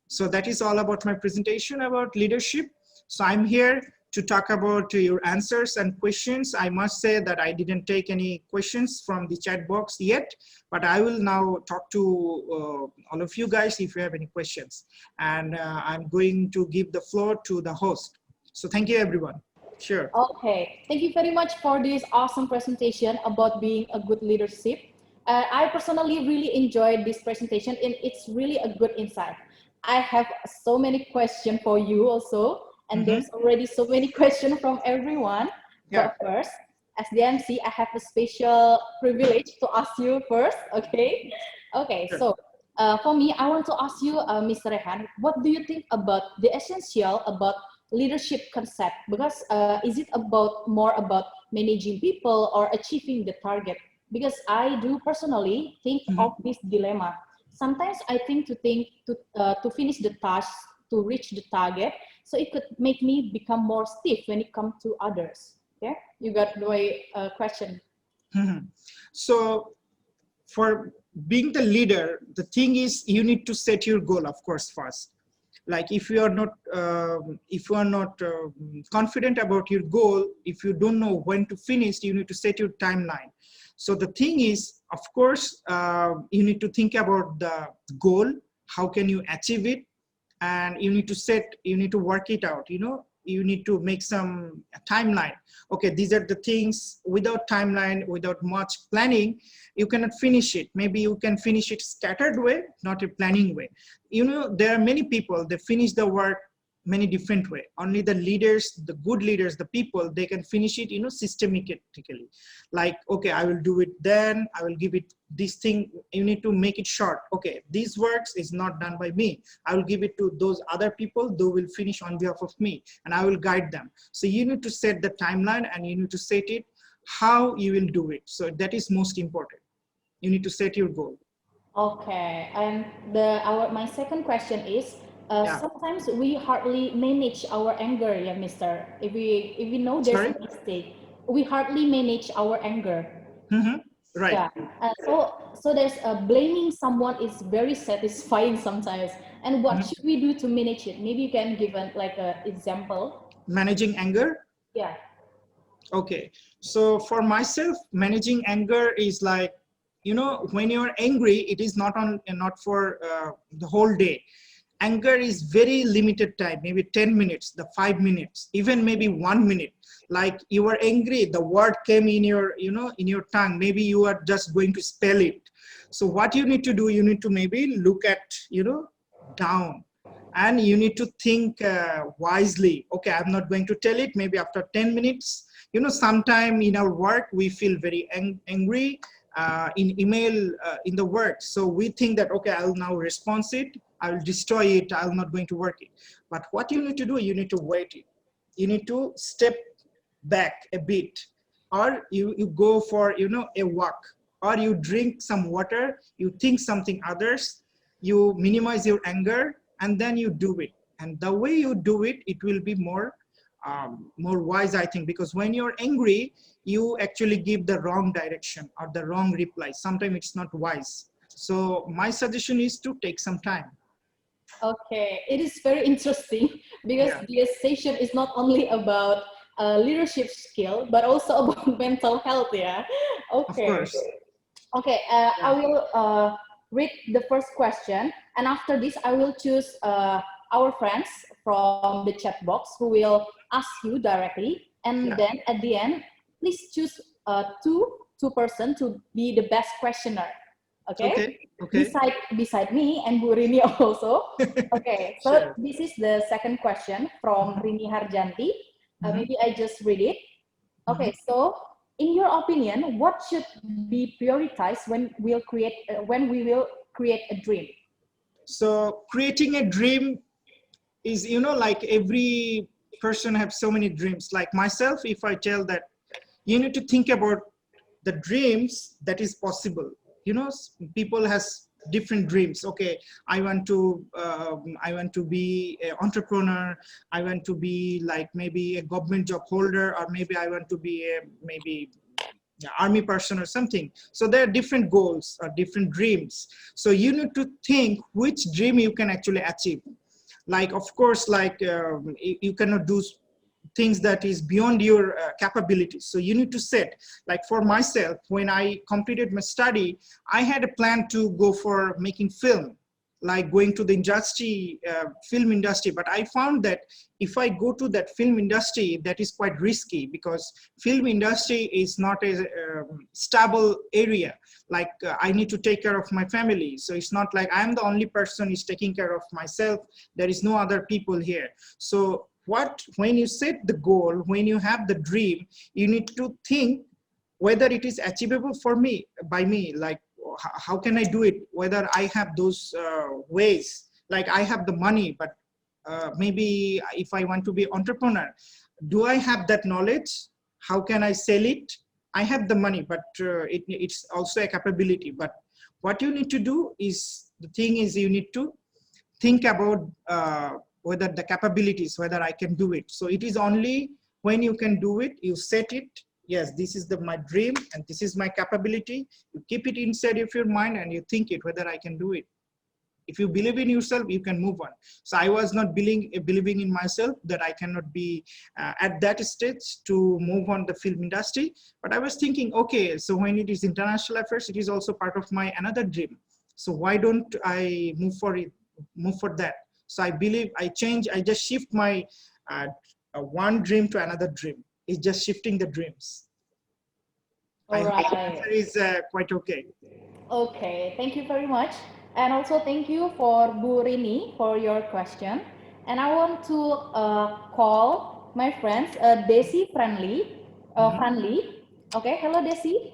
So that is all about my presentation about leadership. So I'm here to talk about your answers and questions. I must say that I didn't take any questions from the chat box yet, but I will now talk to all of you guys if you have any questions. And I'm going to give the floor to the host. So thank you, everyone. Sure. Okay, thank you very much for this awesome presentation about being a good leadership. I personally really enjoyed this presentation and it's really a good insight. I have so many questions for you also, and there's already so many questions from everyone. Yeah. But first, as the MC, I have a special privilege to ask you first, okay? Okay, Sure. so for me, I want to ask you, Mr. Raihan, what do you think about the essential about leadership concept? Because is it more about managing people or achieving the target? Because I do personally think of this dilemma. Sometimes I think to finish the task, to reach the target, so it could make me become more stiff when it comes to others. Yeah, you got my question. So for being the leader, the thing is you need to set your goal, of course, first. Like if you are not confident about your goal, if you don't know when to finish, you need to set your timeline. So the thing is, of course, you need to think about the goal, how can you achieve it, and you need to work it out. you need to make some timeline. Okay, these are the things. Without timeline, without much planning, you cannot finish it. Maybe you can finish it scattered way, not a planning way. You know, there are many people, they finish the work many different way. Only the leaders, the good leaders, the people, they can finish it, you know, systematically. Like, okay, I will do it, then I will give it this thing. You need to make it short. Okay, these works is not done by me. I will give it to those other people. They will finish on behalf of me, and I will guide them. So you need to set the timeline, and you need to set it how you will do it. So that is most important. You need to set your goal. Okay, and my second question is, Yeah. sometimes we hardly manage our anger, yeah, Mister. If we know there's Sorry? a mistake, we hardly manage our anger. Right. Yeah, so there's blaming someone is very satisfying sometimes. And what should we do to manage it? Maybe you can give an example. Managing anger. Yeah. Okay, so for myself, managing anger is like, you know, when you're angry, it is not for the whole day. Anger is very limited time, maybe 10 minutes, the 5 minutes, even maybe 1 minute. Like you were angry, the word came in your, you know, in your tongue. Maybe you are just going to spell it. So what you need to do, you need to maybe look at, you know, down, and you need to think wisely. Okay, I'm not going to tell it. Maybe after 10 minutes, you know, sometime in our work, we feel very angry in email, in the work. So we think that, okay, I'll now respond it. I will destroy it. I'm not going to work it. But what you need to do, you need to wait it. You need to step back a bit, or you go for, you know, a walk, or you drink some water, you think something others, you minimize your anger, and then you do it. And the way you do it, it will be more wise, I think, because when you're angry, you actually give the wrong direction or the wrong reply. Sometimes it's not wise. So my suggestion is to take some time. Okay, it is very interesting because this session is not only about leadership skill, but also about mental health. Yeah. Okay. Of course. Okay. I will read the first question, and after this, I will choose our friends from the chat box who will ask you directly, and then at the end, please choose two person to be the best questioner. Okay. Okay. Beside me and Bu Rini also. Okay, so Sure. this is the second question from Rini Harjanti. Maybe I just read it. Okay, so in your opinion, what should be prioritized when we will create a dream? So creating a dream is, you know, like every person have so many dreams. Like myself, if I tell that you need to think about the dreams that is possible. You know, people has different dreams. Okay, I want to be an entrepreneur. I want to be like maybe a government job holder, or maybe I want to be a army person or something. So there are different goals or different dreams. So you need to think which dream you can actually achieve. Like, of course, like you cannot do things that is beyond your capabilities. So you need to set, like for myself, when I completed my study, I had a plan to go for making film, like going to the industry, film industry. But I found that if I go to that film industry, that is quite risky, because film industry is not a stable area. Like I need to take care of my family. So it's not like I'm the only person who's taking care of myself. There is no other people here. So when you set the goal, when you have the dream, you need to think whether it is achievable for me, by me, like how can I do it, whether I have those ways, like I have the money, but maybe if I want to be entrepreneur, do I have that knowledge? How can I sell it? I have the money, but it's also a capability. But what you need to do is, the thing is, you need to think about whether the capabilities, whether I can do it. So it is only when you can do it, you set it. Yes, this is my dream and this is my capability. You keep it inside of your mind and you think it, whether I can do it. If you believe in yourself, you can move on. So I was not believing in myself that I cannot be at that stage to move on the film industry. But I was thinking, okay, so when it is international affairs, it is also part of my another dream. So why don't I move for that? So I believe I just shift my one dream to another dream. It's just shifting the dreams. I All hope the right. answer is quite okay. Okay, thank you very much. And also thank you for Bu Rini for your question. And I want to call my friends Desi Friendly. Friendly. Okay, hello Desi.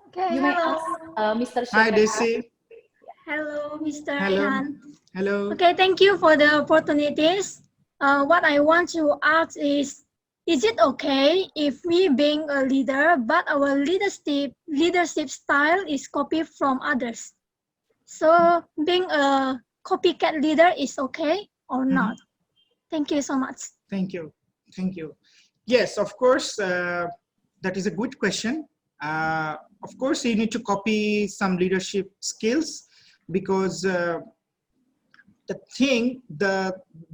Okay, You may hello. ask Mr. Hi, Syed Raihan. Desi. Hello, Mr. Hello. Raihan. Hello. Okay, thank you for the opportunities. What I want to ask is it okay if we being a leader, but our leadership style is copied from others? So being a copycat leader is okay or not? Thank you so much. Thank you. Thank you. Yes, of course, that is a good question. Of course, you need to copy some leadership skills because the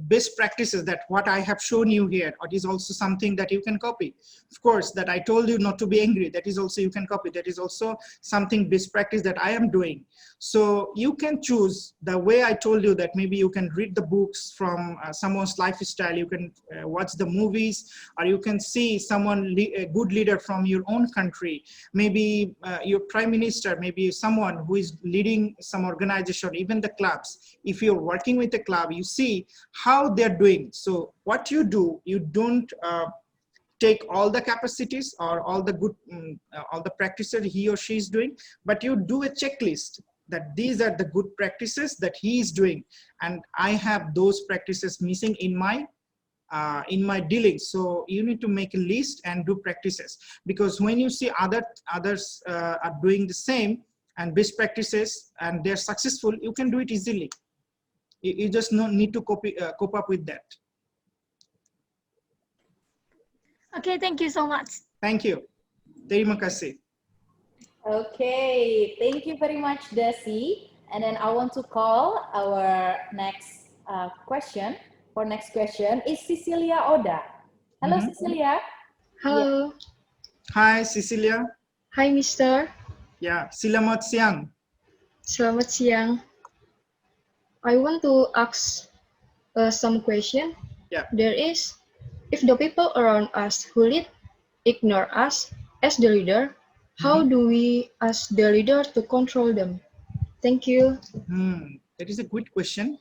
best practices that what I have shown you here, it is also something that you can copy. Of course, that I told you not to be angry, that is also you can copy. That is also something best practice that I am doing. So you can choose the way I told you that maybe you can read the books from someone's lifestyle, you can watch the movies, or you can see someone, a good leader from your own country, maybe your prime minister, maybe someone who is leading some organization, even the clubs. If you're working with a club, you see how they're doing. So what you do, you don't take all the capacities or all the good, all the practices he or she is doing, but you do a checklist that these are the good practices that he is doing, and I have those practices missing in my dealings. So you need to make a list and do practices, because when you see others are doing the same and best practices and they're successful, you can do it easily. You just need to cope up with that. Okay, thank you so much. Thank you. Terima kasih. Okay, thank you very much, Desi. And then I want to call our next question. For next question is Cecilia Oda. Hello, Cecilia. Halo. Hi, Cecilia. Hai, Mister. Ya, selamat siang. Selamat siang. I want to ask some question. Yeah. There is, if the people around us who lead ignore us as the leader, how do we as the leader to control them? Thank you. That is a good question.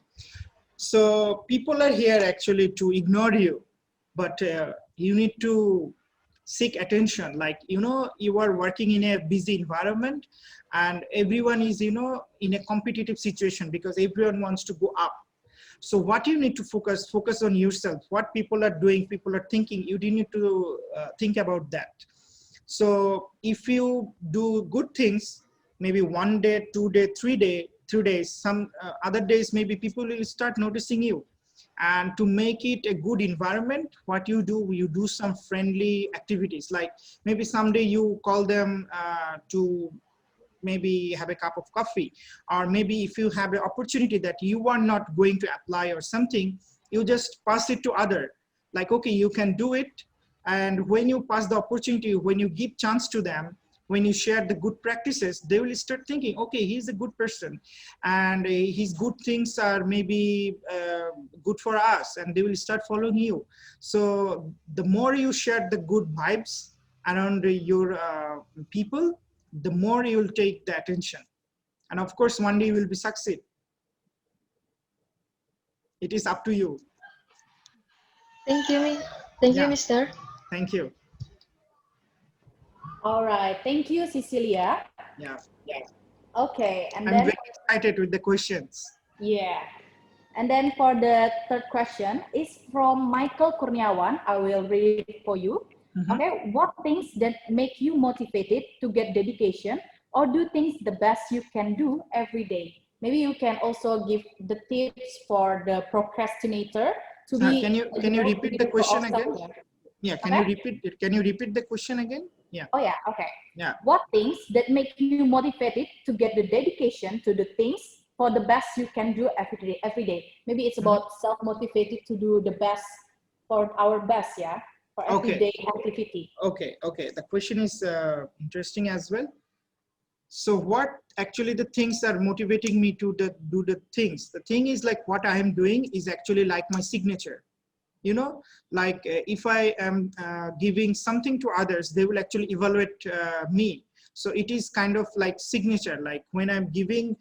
So people are here actually to ignore you, but you need to seek attention. Like, you are working in a busy environment and everyone is, in a competitive situation because everyone wants to go up. So what you need to focus on yourself, what people are doing, people are thinking, you need to think about that. So if you do good things, maybe 1 day, 2 day, 3 days, some other days, maybe people will start noticing you. And to make it a good environment, what you do some friendly activities. Like maybe someday you call them to maybe have a cup of coffee, or maybe if you have an opportunity that you are not going to apply or something, you just pass it to other. Like, okay, you can do it. And when you pass the opportunity, when you give chance to them, when you share the good practices, they will start thinking, okay, he's a good person and his good things are maybe good for us, and they will start following you. So the more you share the good vibes around your people, the more you will take the attention. And of course, one day you will be succeed. It is up to you. Thank you, Mister. Thank you. All right, thank you, Cecilia. Yeah. Okay, and I'm then very excited with the questions. yeah, and then for the third question is from Michael Kurniawan. I will read it for you. Okay, what things that make you motivated to get dedication or do things the best you can do every day? Maybe you can also give the tips for the procrastinator to be. Can you repeat the question again? Yeah, can you repeat the question again? Yeah. Oh yeah, okay. Yeah. What things that make you motivated to get the dedication to the things for the best you can do every day? Maybe it's about self-motivated to do the best for our best, yeah, for everyday activity. Okay. The question is interesting as well. So what actually the things are motivating me to do the things? The thing is like what I am doing is actually like my signature. You know, like if I am giving something to others, they will actually evaluate me. So it is kind of like signature, like when I'm giving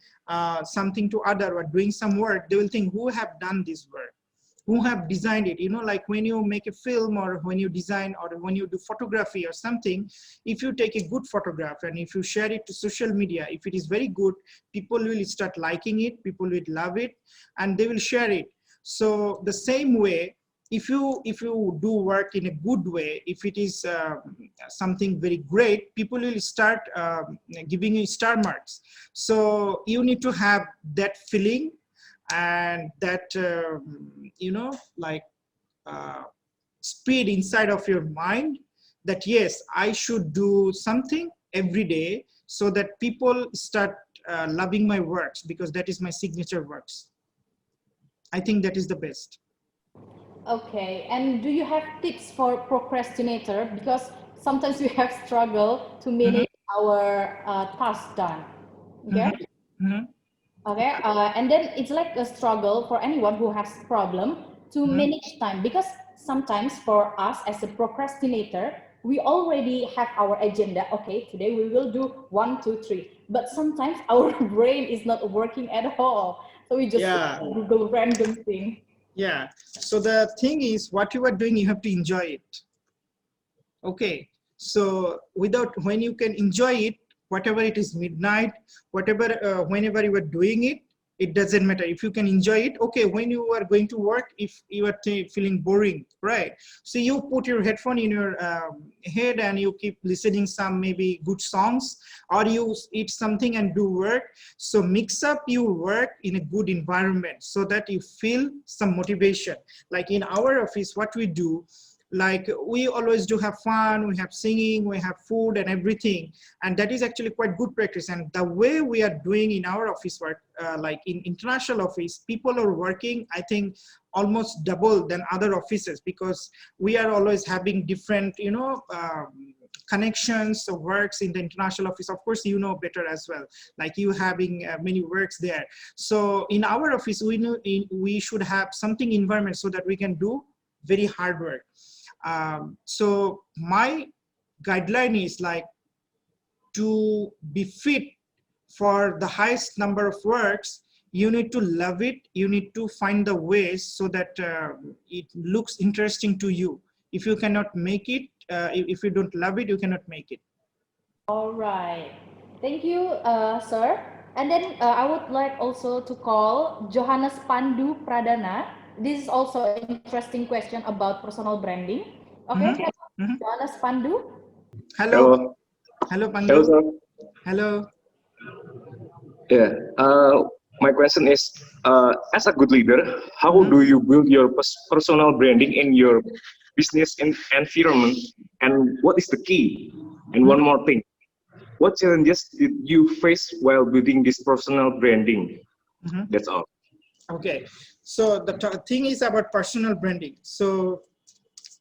something to other or doing some work, they will think who have done this work, who have designed it. You know, like when you make a film or when you design or when you do photography or something, if you take a good photograph and if you share it to social media, if it is very good, people will start liking it, people will love it, and they will share it. So the same way, if you do work in a good way, if it is something very great, people will start giving you star marks. So you need to have that feeling and that you know, like speed inside of your mind, that yes, I should do something every day so that people start loving my works, because that is my signature works. I think that is the best. Okay, and do you have tips for procrastinator? Because sometimes we have struggle to manage our task done. Okay. Okay, and then it's like a struggle for anyone who has problem to manage time, because sometimes for us as a procrastinator, we already have our agenda. Okay, today we will do 1, 2, 3, but sometimes our brain is not working at all, so we just Google random thing. Yeah, so the thing is, what you are doing, you have to enjoy it. Okay, so when you can enjoy it, whatever it is, midnight, whatever, whenever you are doing it, it doesn't matter. If you can enjoy it, okay, when you are going to work, if you are feeling boring, right? So you put your headphone in your head and you keep listening some maybe good songs, or you eat something and do work. So mix up your work in a good environment so that you feel some motivation. Like in our office, what we do, like we always do have fun, we have singing, we have food and everything, and that is actually quite good practice. And the way we are doing in our office work, like in international office, people are working, I think, almost double than other offices, because we are always having different, you know, connections of works in the international office. Of course, you know better as well, like you having many works there. So in our office, we know we should have something environment so that we can do very hard work. So my guideline is like, to be fit for the highest number of works, you need to love it, you need to find the ways so that it looks interesting to you. If you cannot make it, if you don't love it, you cannot make it. All right, thank you, sir. And then I would like also to call Johannes Pandu Pradana. This is also an interesting question about personal branding. Okay, Johannes Pandu. Hello. Hello, Pandu. Hello, sir. Hello. Yeah. My question is, as a good leader, how do you build your personal branding in your business environment, and what is the key? And one more thing, what challenges did you face while building this personal branding? That's all. Okay, so the thing is about personal branding. So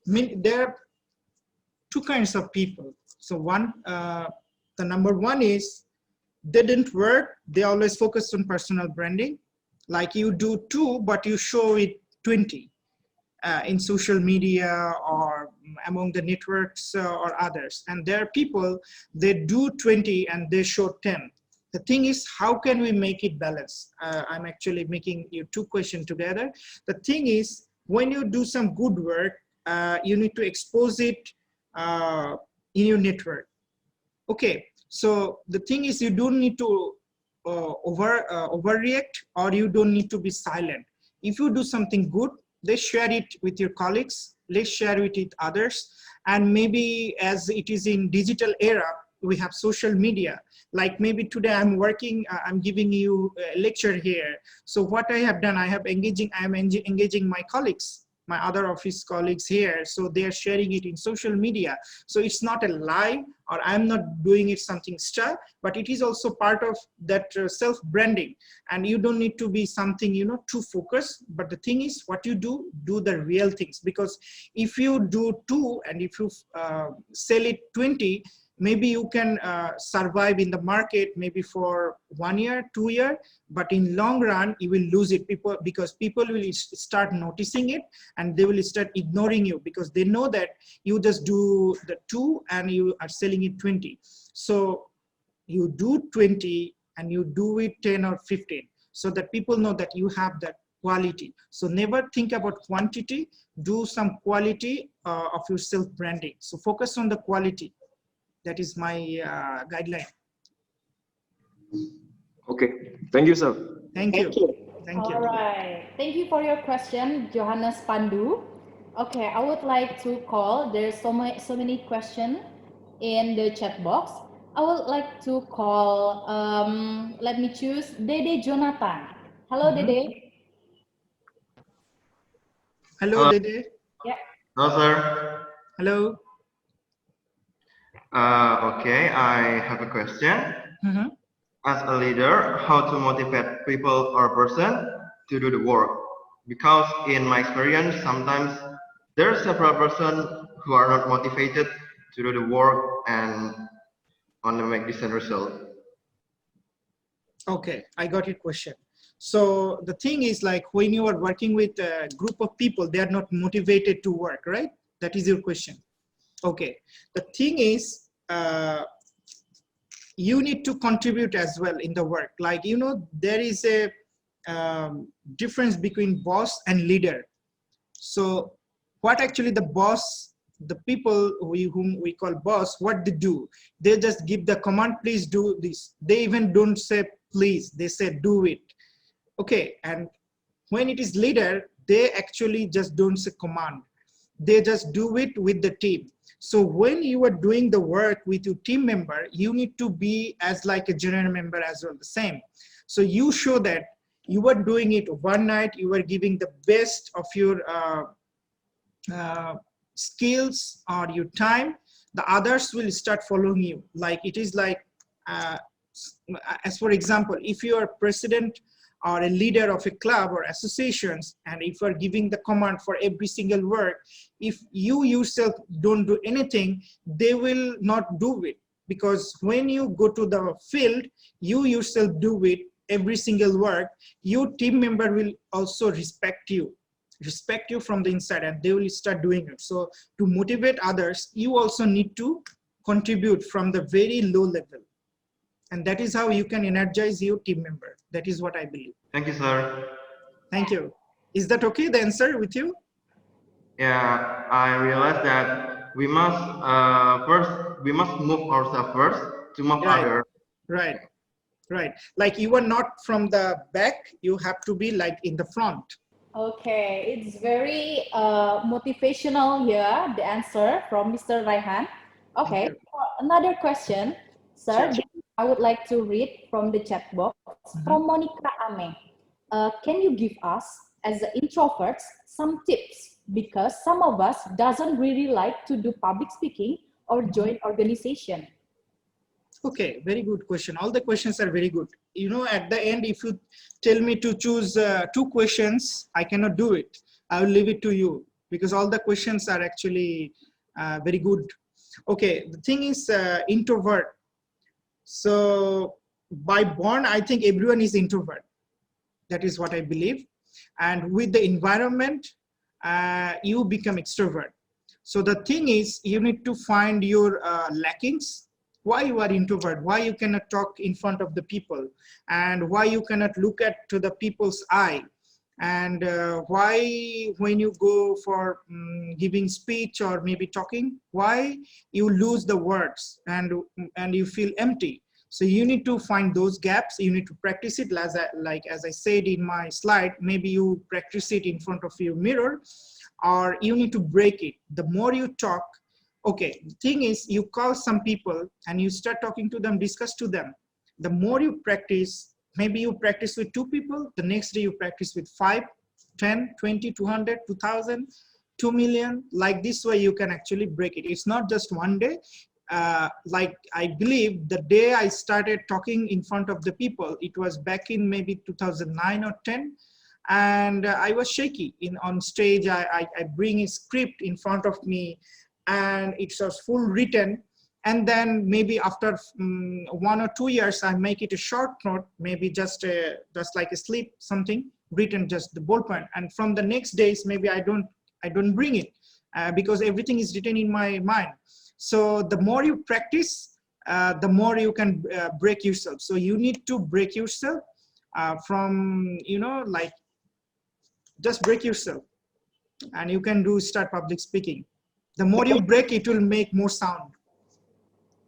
there are two kinds of people. So one, the number one is, they didn't work, they always focus on personal branding. Like you do 2, but you show it 20 in social media or among the networks or others. And there are people, they do 20 and they show 10. The thing is, how can we make it balanced? I'm actually making you 2 questions together. The thing is, when you do some good work, you need to expose it in your network. Okay, so the thing is, you don't need to overreact, or you don't need to be silent. If you do something good, let's share it with your colleagues, let's share it with others. And maybe as it is in digital era, we have social media. Like maybe today I'm working, I'm giving you a lecture here. So what I have done, I am engaging my colleagues, my other office colleagues here. So they are sharing it in social media. So it's not a lie, or I'm not doing it something extra, but it is also part of that self-branding. And you don't need to be something, you know, too focused. But the thing is, what you do the real things. Because if you do 2 and if you sell it 20, maybe you can survive in the market maybe for 1 year, 2 year, but in long run you will lose it because people will start noticing it and they will start ignoring you because they know that you just do the 2 and you are selling it 20. So you do 20 and you do it 10 or 15 so that people know that you have that quality. So never think about quantity, do some quality of your self branding. So focus on the quality. That is my guideline. Okay, thank you, sir. Thank you. Thank you. All right. Thank you for your question, Johannes Pandu. Okay, I would like to call. There's so many questions in the chat box. I would like to call. Let me choose Dede Jonathan. Hello, Dede. Hello, Dede. Yeah. Hello, sir. Hello. Okay, I have a question. As a leader, how to motivate people or person to do the work? Because in my experience, sometimes there are several persons who are not motivated to do the work and want to make decent result. Okay, I got your question. So the thing is, like, when you are working with a group of people, they are not motivated to work, right? That is your question. Okay, the thing is, you need to contribute as well in the work. Like, you know, there is a difference between boss and leader. So what actually the boss, the people whom we call boss, what they do, they just give the command, please do this. They even don't say please, they say do it. Okay, and when it is leader, they actually just don't say command. They just do it with the team. So when you are doing the work with your team member, you need to be as like a general member as well, the same. So you show that you are doing it one night, you are giving the best of your skills or your time, the others will start following you. Like it is like, as for example, if you are president or a leader of a club or associations, and if you are giving the command for every single work, if you yourself don't do anything, they will not do it. Because when you go to the field, you yourself do it, every single work, your team member will also respect you from the inside, and they will start doing it. So to motivate others, you also need to contribute from the very low level. And that is how you can energize your team member. That is what I believe. Thank you, sir. Thank you. Is that okay, the answer with you? Yeah, I realized that we must move ourselves first to move others. Right. Like you are not from the back, you have to be like in the front. Okay, it's very motivational here, the answer from Mr. Raihan. Okay, another question, sir. Sure. I would like to read from the chat box from Monica Ame. Can you give us, as the introverts, some tips? Because some of us doesn't really like to do public speaking or join organization. Okay, very good question. All the questions are very good. You know, at the end, if you tell me to choose 2 questions, I cannot do it. I will leave it to you because all the questions are actually very good. Okay, the thing is introvert. So by born, I think everyone is introvert. That is what I believe. And with the environment, you become extrovert. So the thing is, you need to find your lackings. Why you are introvert, why you cannot talk in front of the people, and why you cannot look at to the people's eye, and why when you go for giving speech or maybe talking, why you lose the words and you feel empty. So you need to find those gaps. You need to practice it as I said in my slide. Maybe you practice it in front of your mirror, or you need to break it. The more you talk, okay, the thing is, you call some people and you start talking to them, discuss to them. The more you practice, maybe you practice with 2 people, the next day you practice with 5, 10, 20, 200, 2000, 2 million. Like this way you can actually break it. It's not just one day. Like I believe the day I started talking in front of the people, it was back in maybe 2009 or 10. And I was shaky on stage. I bring a script in front of me, and it was full written, and then maybe after 1 or 2 years, I make it a short note, maybe just like a slip, something written, just the ballpoint. And from the next days, maybe I don't bring it because everything is written in my mind. So the more you practice, the more you can break yourself. So you need to break yourself from, like just break yourself, and you can start public speaking. The more you break, it will make more sound.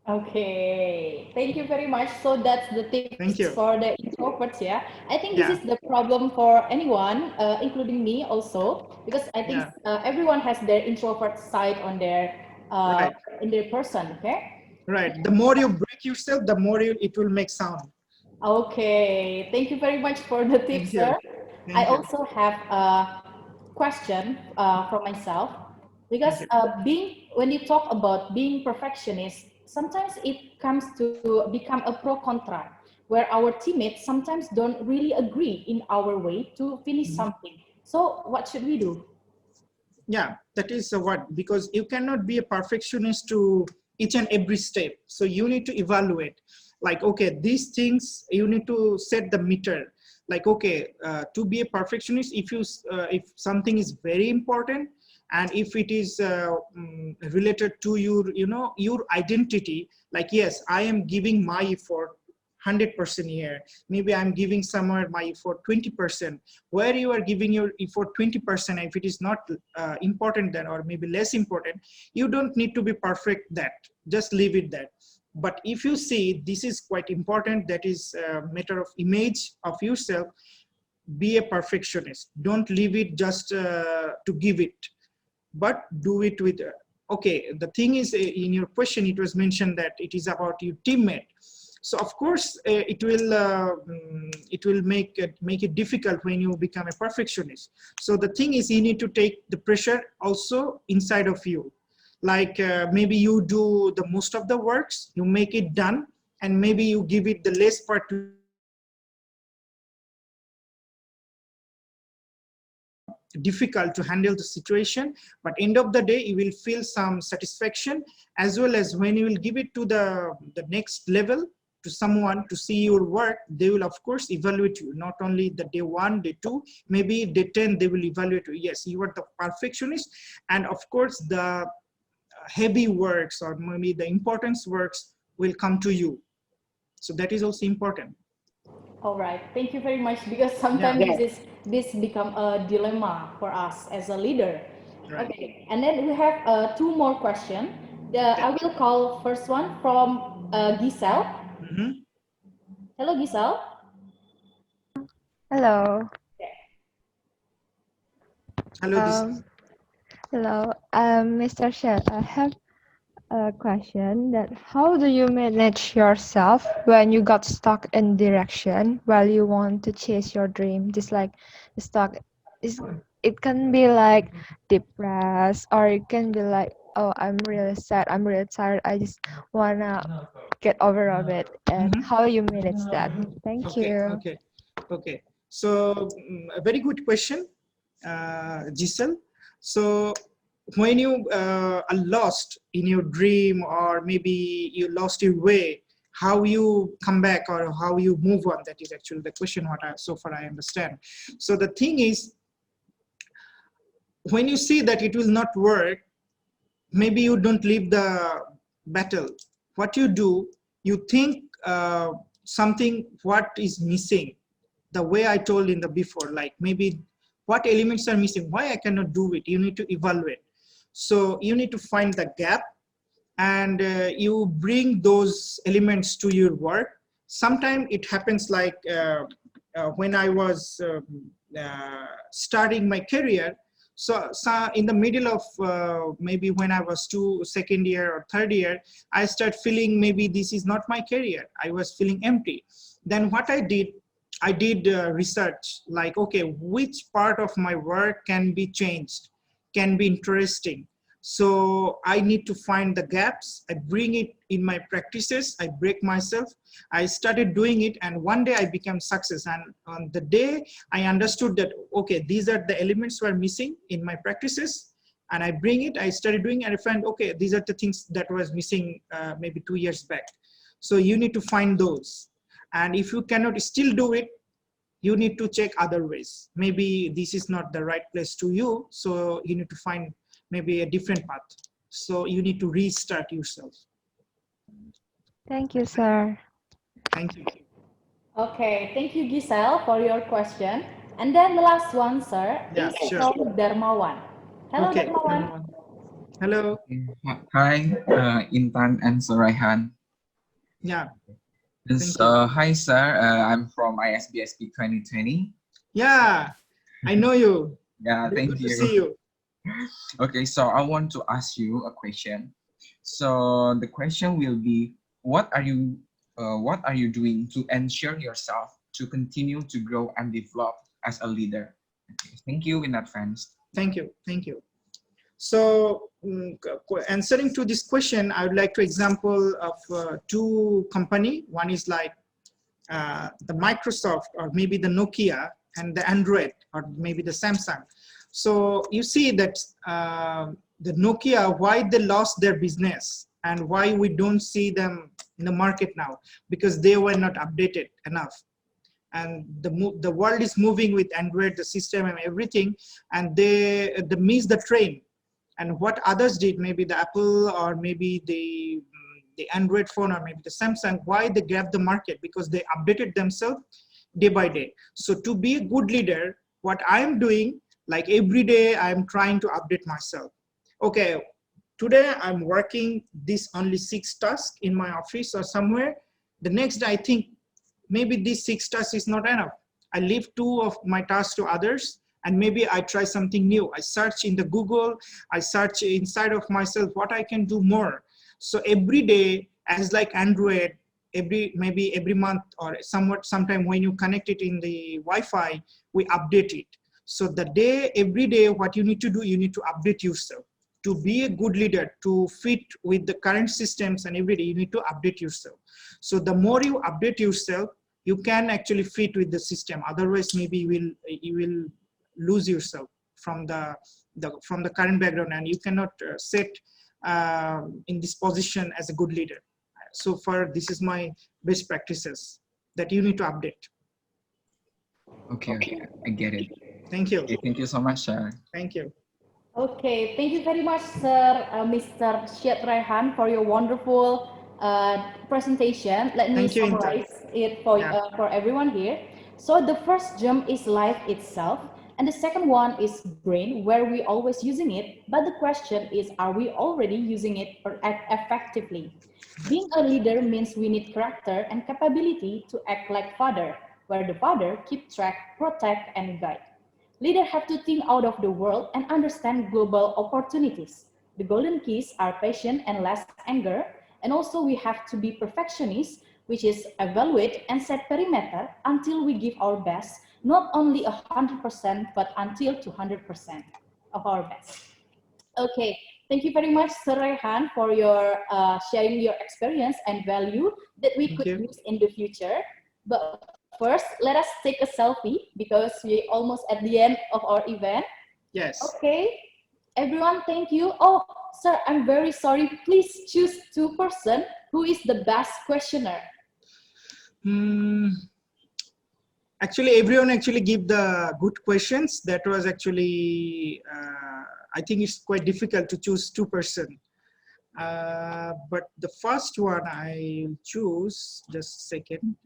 Okay, thank you very much. So that's the tips Thank you. for the introverts, yeah. I think this is the problem for anyone, including me also, because I think everyone has their introvert side on their Right. in their person. Okay. Right. The more you break yourself, the more it will make sound. Okay. Thank you very much for the tips, sir. I also have a question for myself, because when you talk about being perfectionist, sometimes it comes to become a pro contra, where our teammates sometimes don't really agree in our way to finish something. So what should we do? Yeah, that is what, because you cannot be a perfectionist to each and every step. So you need to evaluate, like, okay, these things, you need to set the meter. Like, okay, to be a perfectionist, if something is very important, and if it is related to your identity, like, yes, I am giving my effort 100% here. Maybe I'm giving somewhere my effort 20%. Where you are giving your effort 20%, if it is not important then, or maybe less important, you don't need to be perfect that. Just leave it that. But if you see this is quite important, that is a matter of image of yourself, be a perfectionist. Don't leave it just to give it, but do it with, okay, the thing is, in your question, it was mentioned that it is about your teammate. So of course, it will make it difficult when you become a perfectionist. So the thing is, you need to take the pressure also inside of you. Like maybe you do the most of the works, you make it done, and maybe you give it the less part to difficult to handle the situation, but end of the day you will feel some satisfaction, as well as when you will give it to the next level to someone to see your work, they will of course evaluate you. Not only the day 1, day 2, maybe day 10, they will evaluate you. Yes, you are the perfectionist, and of course the heavy works or maybe the importance works will come to you. So that is also important. All right, thank you very much, because sometimes this become a dilemma for us as a leader. Right. Okay, and then we have 2 more questions. I will call first one from Giselle. Hello, Giselle. Hello. Hello, Giselle. Hello, Mr. Sher. I have a question that how do you manage yourself when you got stuck in direction while you want to chase your dream? Just like stuck is, it can be like depressed, or it can be like, oh, I'm really sad, I'm really tired, I just wanna get over of it. And how you manage that? Thank you. Okay. So a very good question, Giselle. So when you are lost in your dream, or maybe you lost your way, how you come back or how you move on, that is actually the question so far I understand. So the thing is, when you see that it will not work, maybe you don't leave the battle. What you do, you think something, what is missing, the way I told in the before, like maybe what elements are missing, why I cannot do it. You need to evaluate. So you need to find the gap, and you bring those elements to your work. Sometimes it happens like when I was starting my career. So in the middle of maybe when I was second year or third year, I start feeling maybe this is not my career. I was feeling empty. Then what I did research, like, okay, which part of my work can be changed, can be interesting. So I need to find the gaps. I bring it in my practices. I break myself. I started doing it, and one day I became success. And on the day I understood that, okay, these are the elements were missing in my practices, and I bring it, I started doing it, and I find, okay, these are the things that was missing maybe 2 years back. So you need to find those. And if you cannot still do it, you need to check other ways. Maybe this is not the right place to you, so you need to find maybe a different path. So you need to restart yourself. Thank you, sir. Thank you. Okay, thank you, Giselle, for your question. And then the last one, sir, Yeah, is sure. from Darmawan. Hello, Okay. Darmawan. Hello. Hi, Intan and Syed Raihan. Yeah. Hi, sir. I'm from ISBSP 2020. Yeah, I know you. Yeah, thank Good you. to see you. Okay, so I want to ask you a question. So the question will be, what are you doing to ensure yourself to continue to grow and develop as a leader? Okay, thank you in advance. Thank you. Thank you. So answering to this question, I would like to example of two company. One is like the Microsoft, or maybe the Nokia, and the Android, or maybe the Samsung. So you see that the Nokia, why they lost their business and why we don't see them in the market now, because they were not updated enough. And the world is moving with Android, the system and everything, and they missed the train. And what others did, maybe the Apple, or maybe the Android phone, or maybe the Samsung, why they grabbed the market? Because they updated themselves day by day. So to be a good leader, what I'm doing, like every day, I'm trying to update myself. Okay, today I'm working this only 6 tasks in my office or somewhere. The next day I think maybe these 6 tasks is not enough. I leave 2 of my tasks to others, and maybe I try something new. I search in the Google, I search inside of myself what I can do more. So every day, as like Android, maybe every month or sometime when you connect it in the Wi-Fi, we update it. So every day, what you need to do, you need to update yourself. To be a good leader, to fit with the current systems, and every day you need to update yourself. So the more you update yourself, you can actually fit with the system. Otherwise, maybe you will lose yourself from the current background, and you cannot sit in this position as a good leader. So far, this is my best practices that you need to update. Okay, I get it. Thank you. Okay, thank you so much, sir. Thank you. Okay, thank you very much, sir, Mr. Syed Raihan, for your wonderful presentation. Let me summarize it for everyone here. So the first jump is life itself, and the second one is brain, where we always using it. But the question is, are we already using it effectively? Being a leader means we need character and capability to act like father, where the father keep track, protect, and guide. Leaders have to think out of the world and understand global opportunities. The golden keys are patience and less anger, and also we have to be perfectionists, which is evaluate and set perimeter until we give our best, not only 100%, but until 200% of our best. Okay, thank you very much, Sir Raihan, for your sharing your experience and value that we could use in the future. But first, let us take a selfie because we're almost at the end of our event. Yes. Okay, everyone, thank you. Oh, sir, I'm very sorry. Please choose 2 persons who is the best questioner. Actually, everyone actually give the good questions. That was actually, I think it's quite difficult to choose 2 persons. But the first one I choose, just a second.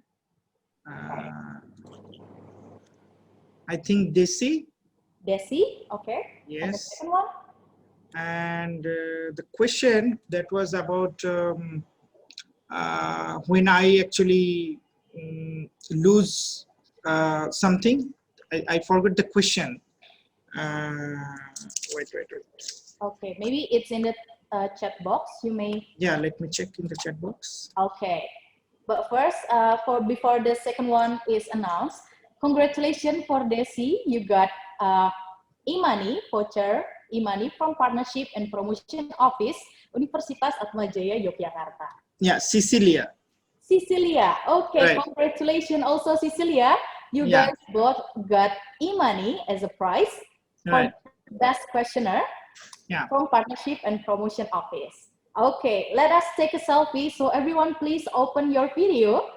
I think Desi. Desi, okay. Yes. And the second one? And the question that was about when I actually lose something. I forgot the question. Wait. Okay, maybe it's in the chat box. You may. Yeah, let me check in the chat box. Okay. But first, before the second one is announced, congratulations for Desi. You got e-money voucher, e-money from Partnership and Promotion Office, Universitas Atma Jaya, Yogyakarta. Yeah, Cecilia. Cecilia, okay, right. Congratulations also, Cecilia. You guys both got e-money as a prize for right. best questioner. Yeah. From Partnership and Promotion Office. Okay, let us take a selfie. So everyone, please open your video.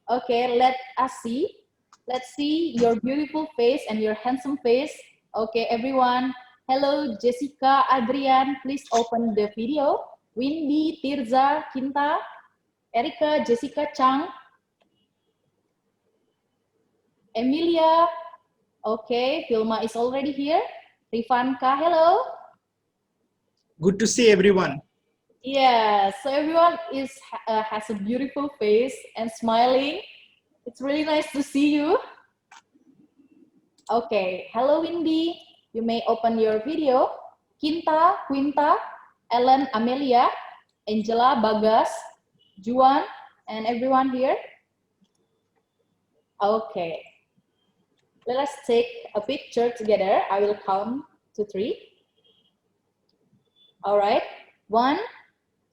Okay, let us see. Let's see your beautiful face and your handsome face. Okay, everyone. Hello, Jessica, Adrian. Please open the video. Windy, Tirza, Kinta, Erika, Jessica, Chang, Emilia. Okay, Vilma is already here. Rifanka, hello. Good to see everyone. Yeah, so everyone has a beautiful face and smiling. It's really nice to see you. Okay, hello Windy. You may open your video. Kinta, Quinta, Ellen, Amelia, Angela, Bagas, Juan, and everyone here. Okay, let us take a picture together. I will count to 3. All right, 1.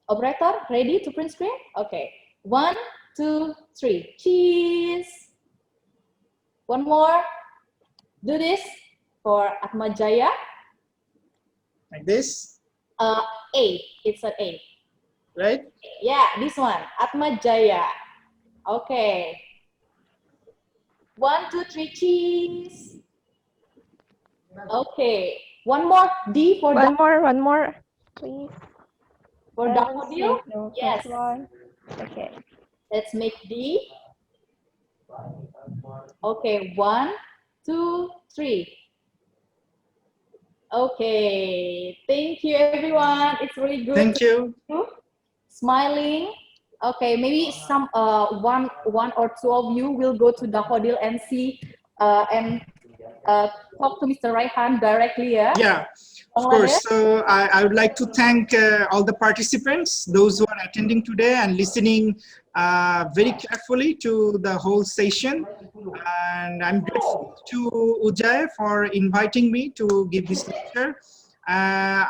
Operator, ready to print screen? Okay, 1, 2, 3. Cheese. One more. Do this for Atma Jaya. Like this? A. It's an A. Right? Yeah, this one. Atma Jaya. Okay. 1, 2, 3. Cheese. Okay. One more. D for one more, please. For Daffodil? No, Yes. one. Okay. Let's make D. Okay, 1, 2, 3. Okay, thank you everyone. It's really good. Thank you. Smiling. Okay, maybe some one or two of you will go to Daffodil and see and talk to Mr. Raihan directly. Yeah, of course. So I would like to thank all the participants, those who are attending today and listening very carefully to the whole session. And I'm grateful to Jaya for inviting me to give this lecture.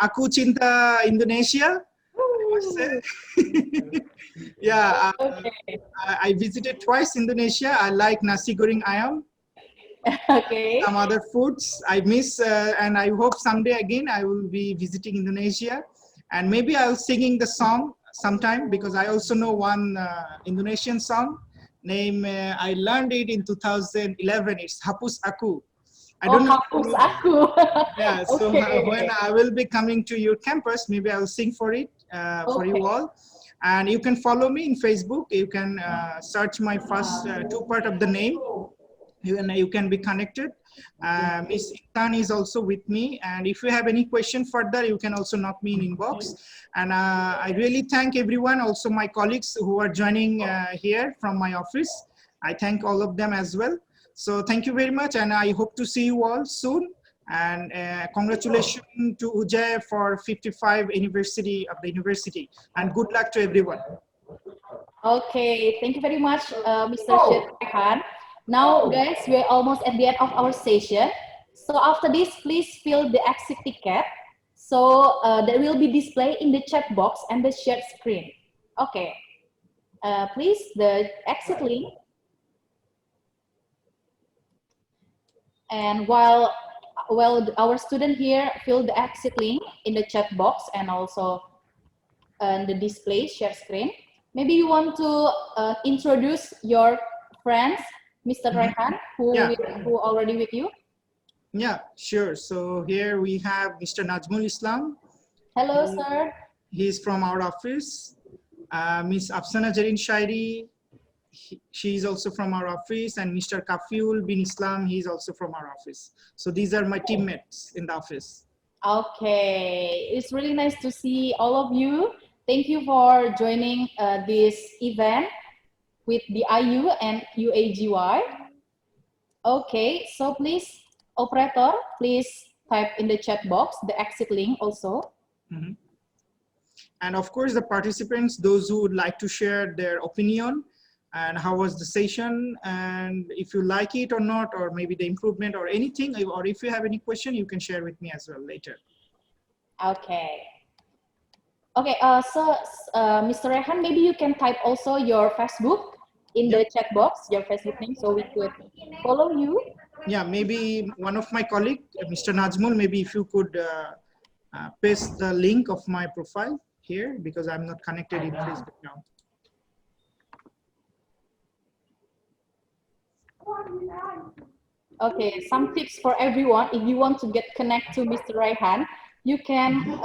Aku cinta Indonesia. Yeah, I visited twice Indonesia. I like nasi goreng ayam. Okay. Some other foods I miss, and I hope someday again I will be visiting Indonesia, and maybe I'll singing the song sometime, because I also know one Indonesian song name. I learned it in 2011. It's Hapus Aku. I don't know. Hapus Aku. Yeah, so Okay. when I will be coming to your campus, maybe I'll sing for it for you all. And you can follow me in Facebook. You can search my first 2 part of the name. You can be connected. Miss Intan is also with me, and if you have any question further, you can also knock me in inbox. And I really thank everyone, also my colleagues who are joining here from my office. I thank all of them as well. So thank you very much, and I hope to see you all soon. And congratulations to Ujaya for 55th anniversary of the university, and good luck to everyone. Okay, thank you very much, Mr. Syed Raihan. Now, guys, we're almost at the end of our session. So after this, please fill the exit ticket. So that will be displayed in the chat box and the shared screen. Okay, please, the exit link. And while our student here fill the exit link in the chat box and also the display share screen, maybe you want to introduce your friends, Mr. Raihan, who already with you. Yeah, sure. So here we have Mr. Najmul Islam. Hello, sir. He's from our office. Miss Afsana Jarin Shairi, she is also from our office. And Mr. Kafiul bin Islam, he's also from our office. So these are my teammates in the office. Okay, it's really nice to see all of you. Thank you for joining this event with the IU and UAGY. Okay, so please, operator, please type in the chat box the exit link also. Mm-hmm. And of course, the participants, those who would like to share their opinion and how was the session, and if you like it or not, or maybe the improvement or anything, or if you have any question, you can share with me as well later. Okay. Okay, so Mr. Raihan, maybe you can type also your Facebook in the chat box, your Facebook name, so we could follow you. Yeah, maybe one of my colleagues, Mr. Najmul, maybe if you could paste the link of my profile here because I'm not connected in Facebook now. Okay, some tips for everyone. If you want to get connect to Mr. Raihan, you can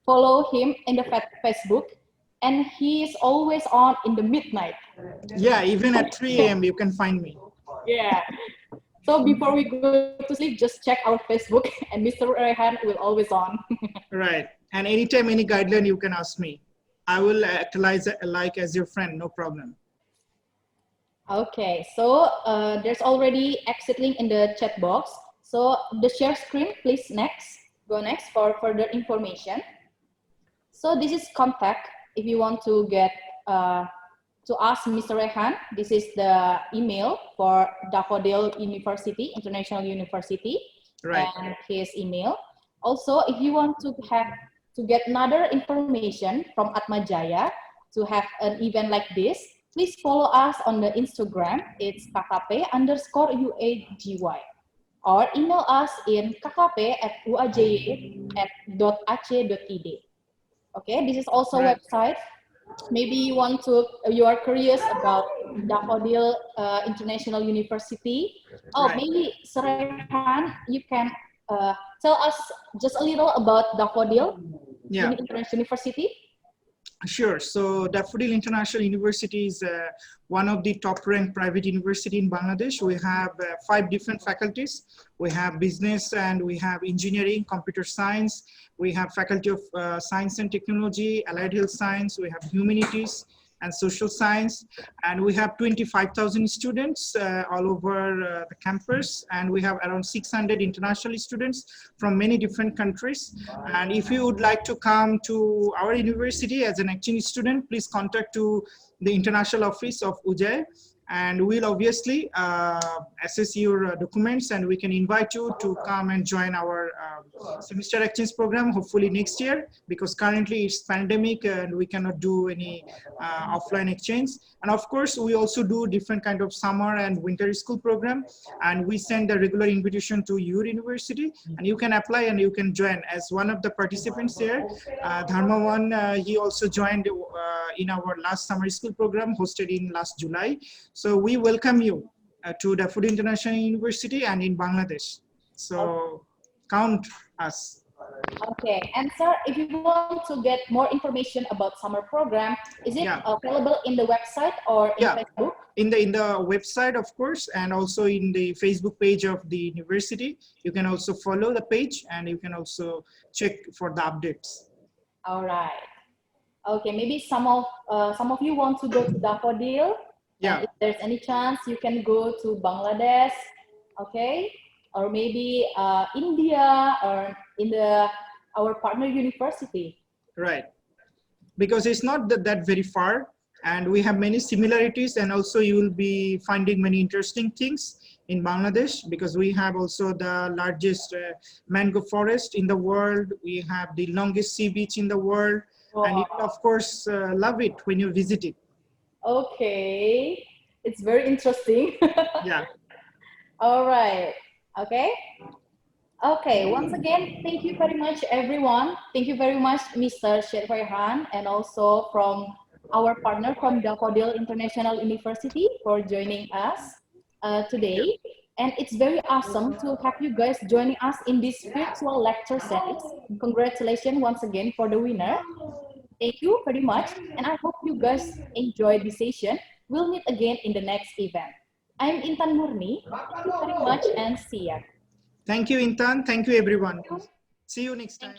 follow him in the Facebook, and he is always on in the midnight. Yeah, even at 3 a.m. you can find me. Yeah. So before we go to sleep, just check our Facebook, and Mr. Raihan will always on. Right. And anytime, any guideline, you can ask me. I will actualize like as your friend, no problem. Okay, so there's already exit link in the chat box. So the share screen, please go next for further information. So this is contact. If you want to get to ask Mr. Raihan, this is the email for Daffodil University, International University, right, and his email. Also, if you want to get another information from Atma Jaya to have an event like this, please follow us on the Instagram. It's kkp_uagy, or email us in kkp@uagy.ac.id. Okay, this is also a website. Maybe you are curious about Daffodil International University. Oh, maybe Sir Raihan, you can tell us just a little about Daffodil International University. Sure. So Daffodil International University is one of the top-ranked private university in Bangladesh. We have 5 different faculties. We have business and we have engineering, computer science. We have faculty of science and technology, allied health science. We have humanities and social science. And we have 25,000 students all over the campus. And we have around 600 international students from many different countries. And if you would like to come to our university as an exchange student, please contact to the international office of UJAY. And we'll obviously assess your documents, and we can invite you to come and join our semester exchange program, hopefully next year, because currently it's pandemic and we cannot do any offline exchange. And of course, we also do different kind of summer and winter school program, and we send a regular invitation to your university, and you can apply and you can join as one of the participants here. Dharmawan, he also joined in our last summer school program hosted in last July. So we welcome you to Daffodil International University and in Bangladesh. So count us. Okay, and sir, if you want to get more information about summer program, is it available in the website or in Facebook? In the website, of course, and also in the Facebook page of the university. You can also follow the page, and you can also check for the updates. All right. Okay, maybe some of you want to go to Daffodil. Yeah. And if there's any chance, you can go to Bangladesh, okay, or maybe India, or in our partner university. Right, because it's not that very far, and we have many similarities, and also you will be finding many interesting things in Bangladesh, because we have also the largest mangrove forest in the world. We have the longest sea beach in the world, and you will, of course, love it when you visit it. Okay, it's very interesting. Yeah. All right. Okay. Okay. Once again, thank you very much, everyone. Thank you very much, Mr. Syed Raihan, and also from our partner from Daffodil International University for joining us today. And it's very awesome to have you guys joining us in this virtual lecture series. Congratulations once again for the winner. Thank you very much, and I hope you guys enjoyed this session. We'll meet again in the next event. I'm Intan Murni. Thank you very much, and see ya. Thank you, Intan. Thank you, everyone. See you next time.